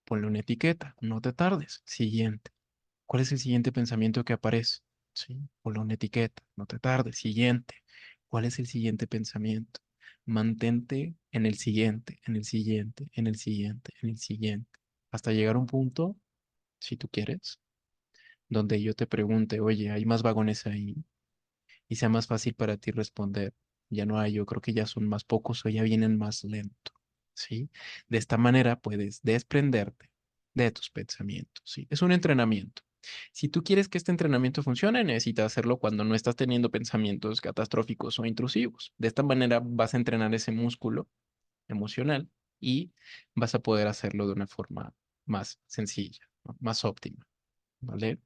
Ponle una etiqueta, no te tardes. Siguiente. ¿Cuál es el siguiente pensamiento que aparece? Sí, ponle una etiqueta, no te tardes. Siguiente. ¿Cuál es el siguiente pensamiento? Mantente en el siguiente, en el siguiente, en el siguiente, en el siguiente, hasta llegar a un punto, si tú quieres, donde yo te pregunte, oye, ¿hay más vagones ahí? Y sea más fácil para ti responder. Ya no hay, yo creo que ya son más pocos o ya vienen más lento, ¿sí? De esta manera puedes desprenderte de tus pensamientos, ¿sí? Es un entrenamiento. Si tú quieres que este entrenamiento funcione, necesitas hacerlo cuando no estás teniendo pensamientos catastróficos o intrusivos. De esta manera vas a entrenar ese músculo emocional y vas a poder hacerlo de una forma más sencilla, ¿no? Más óptima, ¿vale?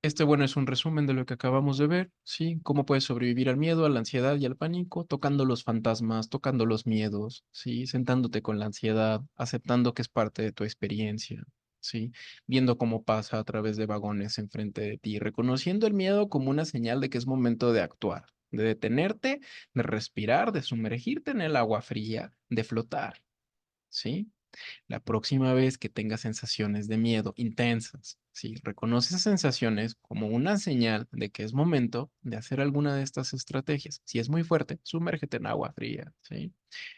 Este, bueno, es un resumen de lo que acabamos de ver, ¿sí? Cómo puedes sobrevivir al miedo, a la ansiedad y al pánico, tocando los fantasmas, tocando los miedos, ¿sí? Sentándote con la ansiedad, aceptando que es parte de tu experiencia, ¿sí? Viendo cómo pasa a través de vagones enfrente de ti, reconociendo el miedo como una señal de que es momento de actuar, de detenerte, de respirar, de sumergirte en el agua fría, de flotar, ¿sí? La próxima vez que tengas sensaciones de miedo intensas, ¿sí? Reconoce esas sensaciones como una señal de que es momento de hacer alguna de estas estrategias. Si es muy fuerte, sumérgete en agua fría, ¿sí?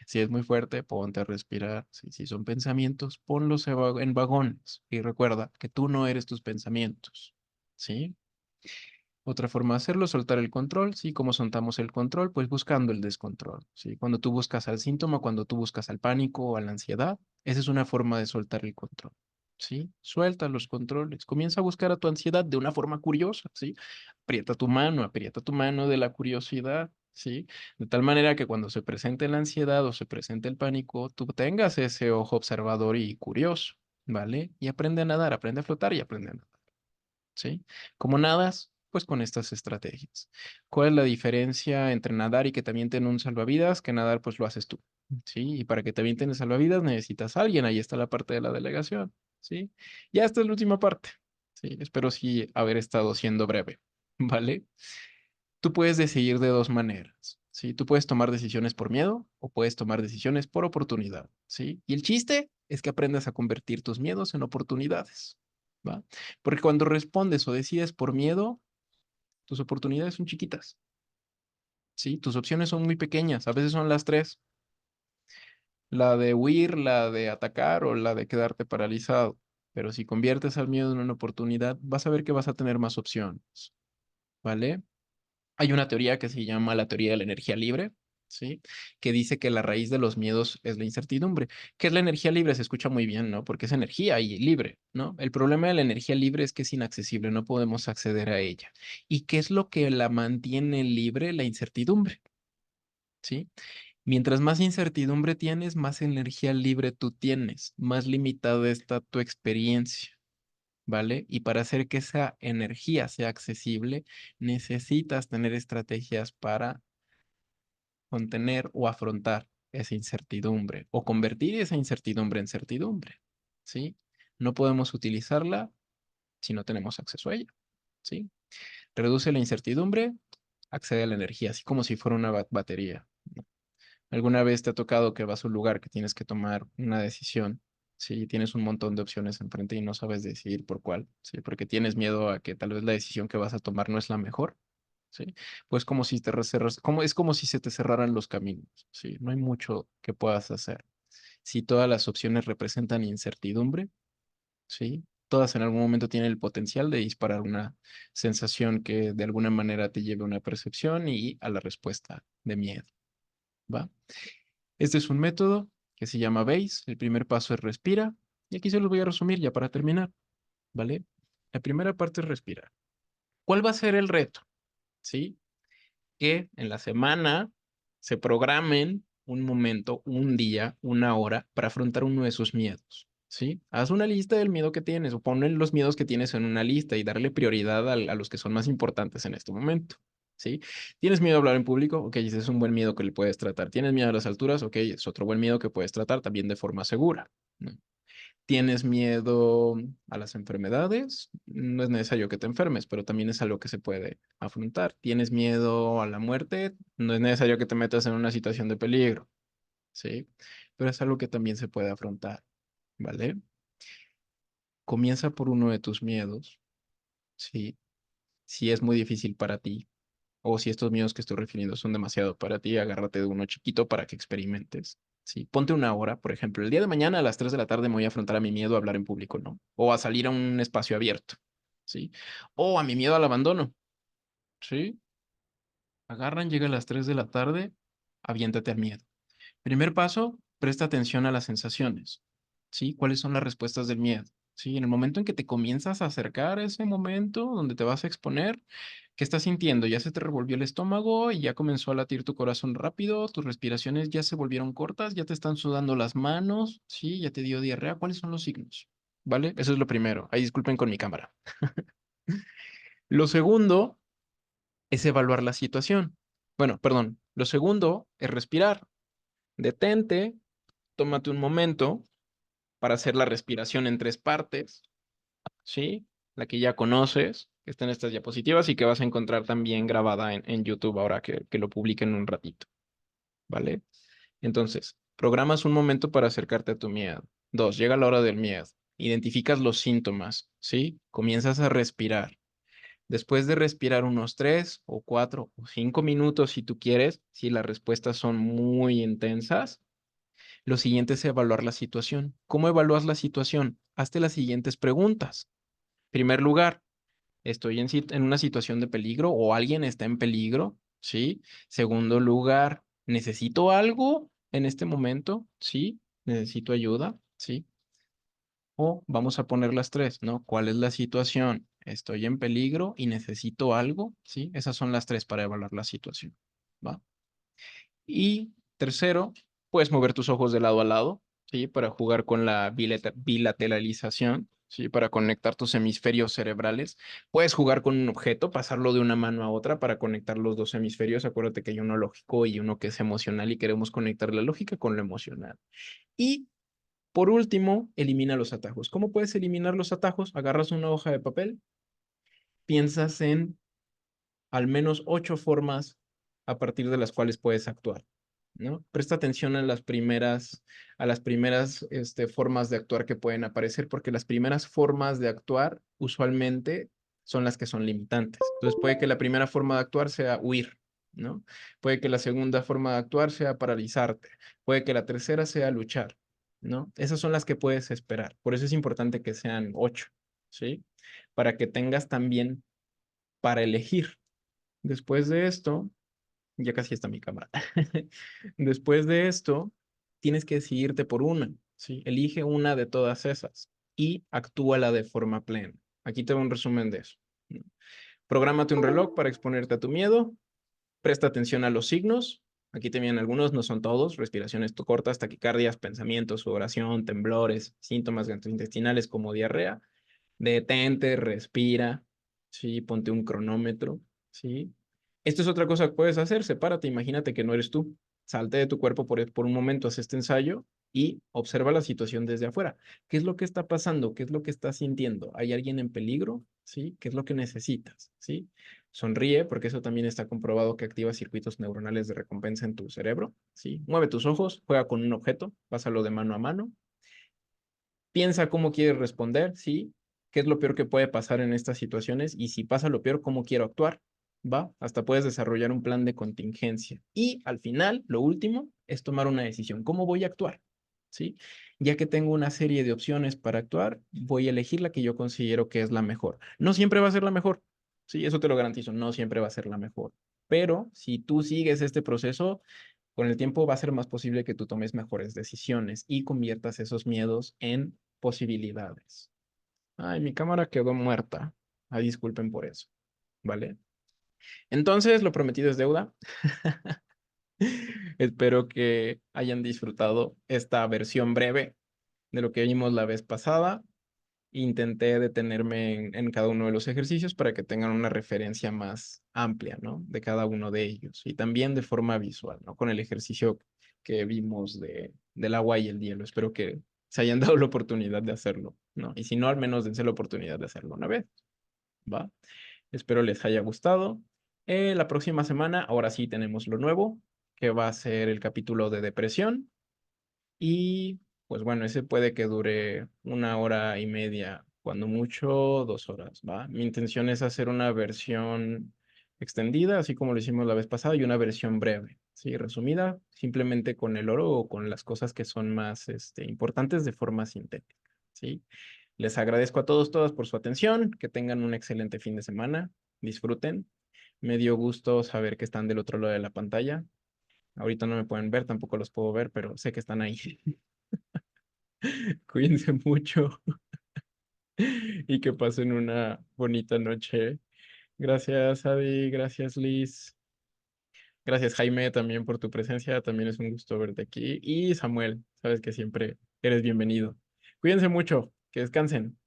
Si es muy fuerte, ponte a respirar, ¿sí? Si son pensamientos, ponlos en vagones y recuerda que tú no eres tus pensamientos, ¿sí? Otra forma de hacerlo es soltar el control, ¿sí? ¿Cómo soltamos el control? Pues buscando el descontrol, ¿sí? Cuando tú buscas al síntoma, cuando tú buscas al pánico o a la ansiedad, esa es una forma de soltar el control, ¿sí? Suelta los controles, comienza a buscar a tu ansiedad de una forma curiosa, ¿sí? Aprieta tu mano de la curiosidad, ¿sí? De tal manera que cuando se presente la ansiedad o se presente el pánico, tú tengas ese ojo observador y curioso, ¿vale? Y aprende a nadar, aprende a flotar y aprende a nadar. ¿Sí? ¿Cómo nadas? Pues con estas estrategias. ¿Cuál es la diferencia entre nadar y que te avienten un salvavidas? Que nadar pues lo haces tú, ¿sí? Y para que te avienten el salvavidas necesitas a alguien, ahí está la parte de la delegación, ¿sí? Ya esta es la última parte, ¿sí? Espero sí haber estado siendo breve, ¿vale? Tú puedes decidir de dos maneras, ¿sí? Tú puedes tomar decisiones por miedo o puedes tomar decisiones por oportunidad, ¿sí? Y el chiste es que aprendas a convertir tus miedos en oportunidades, ¿va? Porque cuando respondes o decides por miedo, tus oportunidades son chiquitas, ¿sí? Tus opciones son muy pequeñas, a veces son las tres, la de huir, la de atacar o la de quedarte paralizado. Pero si conviertes al miedo en una oportunidad, vas a ver que vas a tener más opciones, ¿vale? Hay una teoría que se llama la teoría de la energía libre, ¿sí? Que dice que la raíz de los miedos es la incertidumbre. ¿Qué es la energía libre? Se escucha muy bien, ¿no? Porque es energía y libre, ¿no? El problema de la energía libre es que es inaccesible, no podemos acceder a ella. ¿Y qué es lo que la mantiene libre? La incertidumbre, ¿sí? Mientras más incertidumbre tienes, más energía libre tú tienes, más limitada está tu experiencia. ¿Vale? Y para hacer que esa energía sea accesible, necesitas tener estrategias para contener o afrontar esa incertidumbre o convertir esa incertidumbre en certidumbre, ¿sí? No podemos utilizarla si no tenemos acceso a ella, ¿sí? Reduce la incertidumbre, accede a la energía, así como si fuera una batería. ¿Alguna vez te ha tocado que vas a un lugar que tienes que tomar una decisión? Sí, tienes un montón de opciones enfrente y no sabes decidir por cuál, sí, porque tienes miedo a que tal vez la decisión que vas a tomar no es la mejor, sí. Pues como si te recerras, es como si se te cerraran los caminos, sí, no hay mucho que puedas hacer. Si todas las opciones representan incertidumbre, sí, todas en algún momento tienen el potencial de disparar una sensación que de alguna manera te lleve a una percepción y a la respuesta de miedo, ¿va? Este es un método que se llama BASE. El primer paso es respira. Y aquí se los voy a resumir ya para terminar, ¿vale? La primera parte es respirar. ¿Cuál va a ser el reto? ¿Sí? Que en la semana se programen un momento, un día, una hora para afrontar uno de esos miedos. ¿Sí? Haz una lista del miedo que tienes o pon los miedos que tienes en una lista y darle prioridad a los que son más importantes en este momento. ¿Sí? ¿Tienes miedo a hablar en público? Ok, ese es un buen miedo que le puedes tratar. ¿Tienes miedo a las alturas? Ok, es otro buen miedo que puedes tratar también de forma segura, ¿no? ¿Tienes miedo a las enfermedades? No es necesario que te enfermes, pero también es algo que se puede afrontar. ¿Tienes miedo a la muerte? No es necesario que te metas en una situación de peligro, ¿sí? Pero es algo que también se puede afrontar, ¿vale? Comienza por uno de tus miedos, ¿sí? Si es muy difícil para ti, o si estos miedos que estoy refiriendo son demasiado para ti, agárrate de uno chiquito para que experimentes. Sí, ponte una hora, por ejemplo, el día de mañana a las 3 de la tarde me voy a afrontar a mi miedo a hablar en público, ¿no? O a salir a un espacio abierto, ¿sí? O a mi miedo al abandono, ¿sí? Agarran, llega a las 3 de la tarde, aviéntate al miedo. Primer paso, presta atención a las sensaciones, ¿sí? ¿Cuáles son las respuestas del miedo? Sí, en el momento en que te comienzas a acercar a ese momento donde te vas a exponer, ¿qué estás sintiendo? ¿Ya se te revolvió el estómago y ya comenzó a latir tu corazón rápido? ¿Tus respiraciones ya se volvieron cortas? ¿Ya te están sudando las manos? ¿Sí? ¿Ya te dio diarrea? ¿Cuáles son los signos? ¿Vale? Eso es lo primero. Ahí disculpen con mi cámara. Lo segundo es evaluar la situación. Bueno, perdón. Lo segundo es respirar. Detente, tómate un momento para hacer la respiración en tres partes, ¿sí? La que ya conoces, que está en estas diapositivas y que vas a encontrar también grabada en YouTube ahora que lo publiquen en un ratito, ¿vale? Entonces, programas un momento para acercarte a tu miedo. Dos, llega la hora del miedo. Identificas los síntomas, ¿sí? Comienzas a respirar. Después de respirar unos 3 o 4 o 5 minutos, si tú quieres, si las respuestas son muy intensas, lo siguiente es evaluar la situación. ¿Cómo evalúas la situación? Hazte las siguientes preguntas. Primer lugar, estoy en una situación de peligro o alguien está en peligro, ¿sí? Segundo lugar, necesito algo en este momento, ¿sí? Necesito ayuda, ¿sí? O vamos a poner las tres, ¿no? ¿Cuál es la situación? Estoy en peligro y necesito algo, ¿sí? Esas son las tres para evaluar la situación, ¿va? Y tercero, puedes mover tus ojos de lado a lado, ¿sí? Para jugar con la bilateralización, ¿sí? Para conectar tus hemisferios cerebrales. Puedes jugar con un objeto, pasarlo de una mano a otra para conectar los dos hemisferios. Acuérdate que hay uno lógico y uno que es emocional y queremos conectar la lógica con lo emocional. Y por último, elimina los atajos. ¿Cómo puedes eliminar los atajos? Agarras una hoja de papel, piensas en al menos 8 formas a partir de las cuales puedes actuar, ¿no? Presta atención a las primeras formas de actuar que pueden aparecer, porque las primeras formas de actuar usualmente son las que son limitantes. Entonces puede que la primera forma de actuar sea huir, ¿no? Puede que la segunda forma de actuar sea paralizarte, puede que la tercera sea luchar, ¿no? Esas son las que puedes esperar. Por eso es importante que sean 8, ¿sí? Para que tengas también para elegir. Después de esto, ya casi está mi cámara. Después de esto, tienes que decidirte por una, ¿sí? Elige una de todas esas y actúala de forma plena. Aquí te va un resumen de eso, ¿no? Prográmate un reloj para exponerte a tu miedo. Presta atención a los signos. Aquí te vienen algunos, no son todos. Respiraciones cortas, taquicardias, pensamientos, sudoración, temblores, síntomas gastrointestinales como diarrea. Detente, respira, ¿sí? Ponte un cronómetro, ¿sí? Esto es otra cosa que puedes hacer, sepárate, imagínate que no eres tú, salte de tu cuerpo por un momento, haz este ensayo y observa la situación desde afuera. ¿Qué es lo que está pasando? ¿Qué es lo que estás sintiendo? ¿Hay alguien en peligro? ¿Sí? ¿Qué es lo que necesitas? ¿Sí? Sonríe, porque eso también está comprobado que activa circuitos neuronales de recompensa en tu cerebro, ¿sí? Mueve tus ojos, juega con un objeto, pásalo de mano a mano. Piensa cómo quieres responder, ¿sí? ¿Qué es lo peor que puede pasar en estas situaciones? Y si pasa lo peor, ¿cómo quiero actuar? ¿Va? Hasta puedes desarrollar un plan de contingencia. Y al final, lo último, es tomar una decisión. ¿Cómo voy a actuar? ¿Sí? Ya que tengo una serie de opciones para actuar, voy a elegir la que yo considero que es la mejor. No siempre va a ser la mejor, ¿sí? Eso te lo garantizo, no siempre va a ser la mejor. Pero si tú sigues este proceso, con el tiempo va a ser más posible que tú tomes mejores decisiones y conviertas esos miedos en posibilidades. Ay, mi cámara quedó muerta. Ay, disculpen por eso, ¿vale? Entonces, lo prometido es deuda. Espero que hayan disfrutado esta versión breve de lo que vimos la vez pasada. Intenté detenerme en cada uno de los ejercicios para que tengan una referencia más amplia, ¿no? De cada uno de ellos y también de forma visual, ¿no? Con el ejercicio que vimos del agua y el hielo. Espero que se hayan dado la oportunidad de hacerlo, ¿no? Y si no, al menos dense la oportunidad de hacerlo una vez, ¿va? Espero les haya gustado. La próxima semana, ahora sí tenemos lo nuevo, que va a ser el capítulo de depresión. Y pues bueno, ese puede que dure 1 hora y media, cuando mucho 2 horas, ¿va? Mi intención es hacer una versión extendida, así como lo hicimos la vez pasada, y una versión breve, ¿sí? Resumida, simplemente con el oro o con las cosas que son más importantes de forma sintética, ¿sí? Les agradezco a todos, todas por su atención, que tengan un excelente fin de semana, disfruten. Me dio gusto saber que están del otro lado de la pantalla. Ahorita no me pueden ver, tampoco los puedo ver, pero sé que están ahí. Cuídense mucho y que pasen una bonita noche. Gracias, Adi. Gracias, Liz. Gracias, Jaime, también por tu presencia. También es un gusto verte aquí. Y Samuel, sabes que siempre eres bienvenido. Cuídense mucho. Que descansen.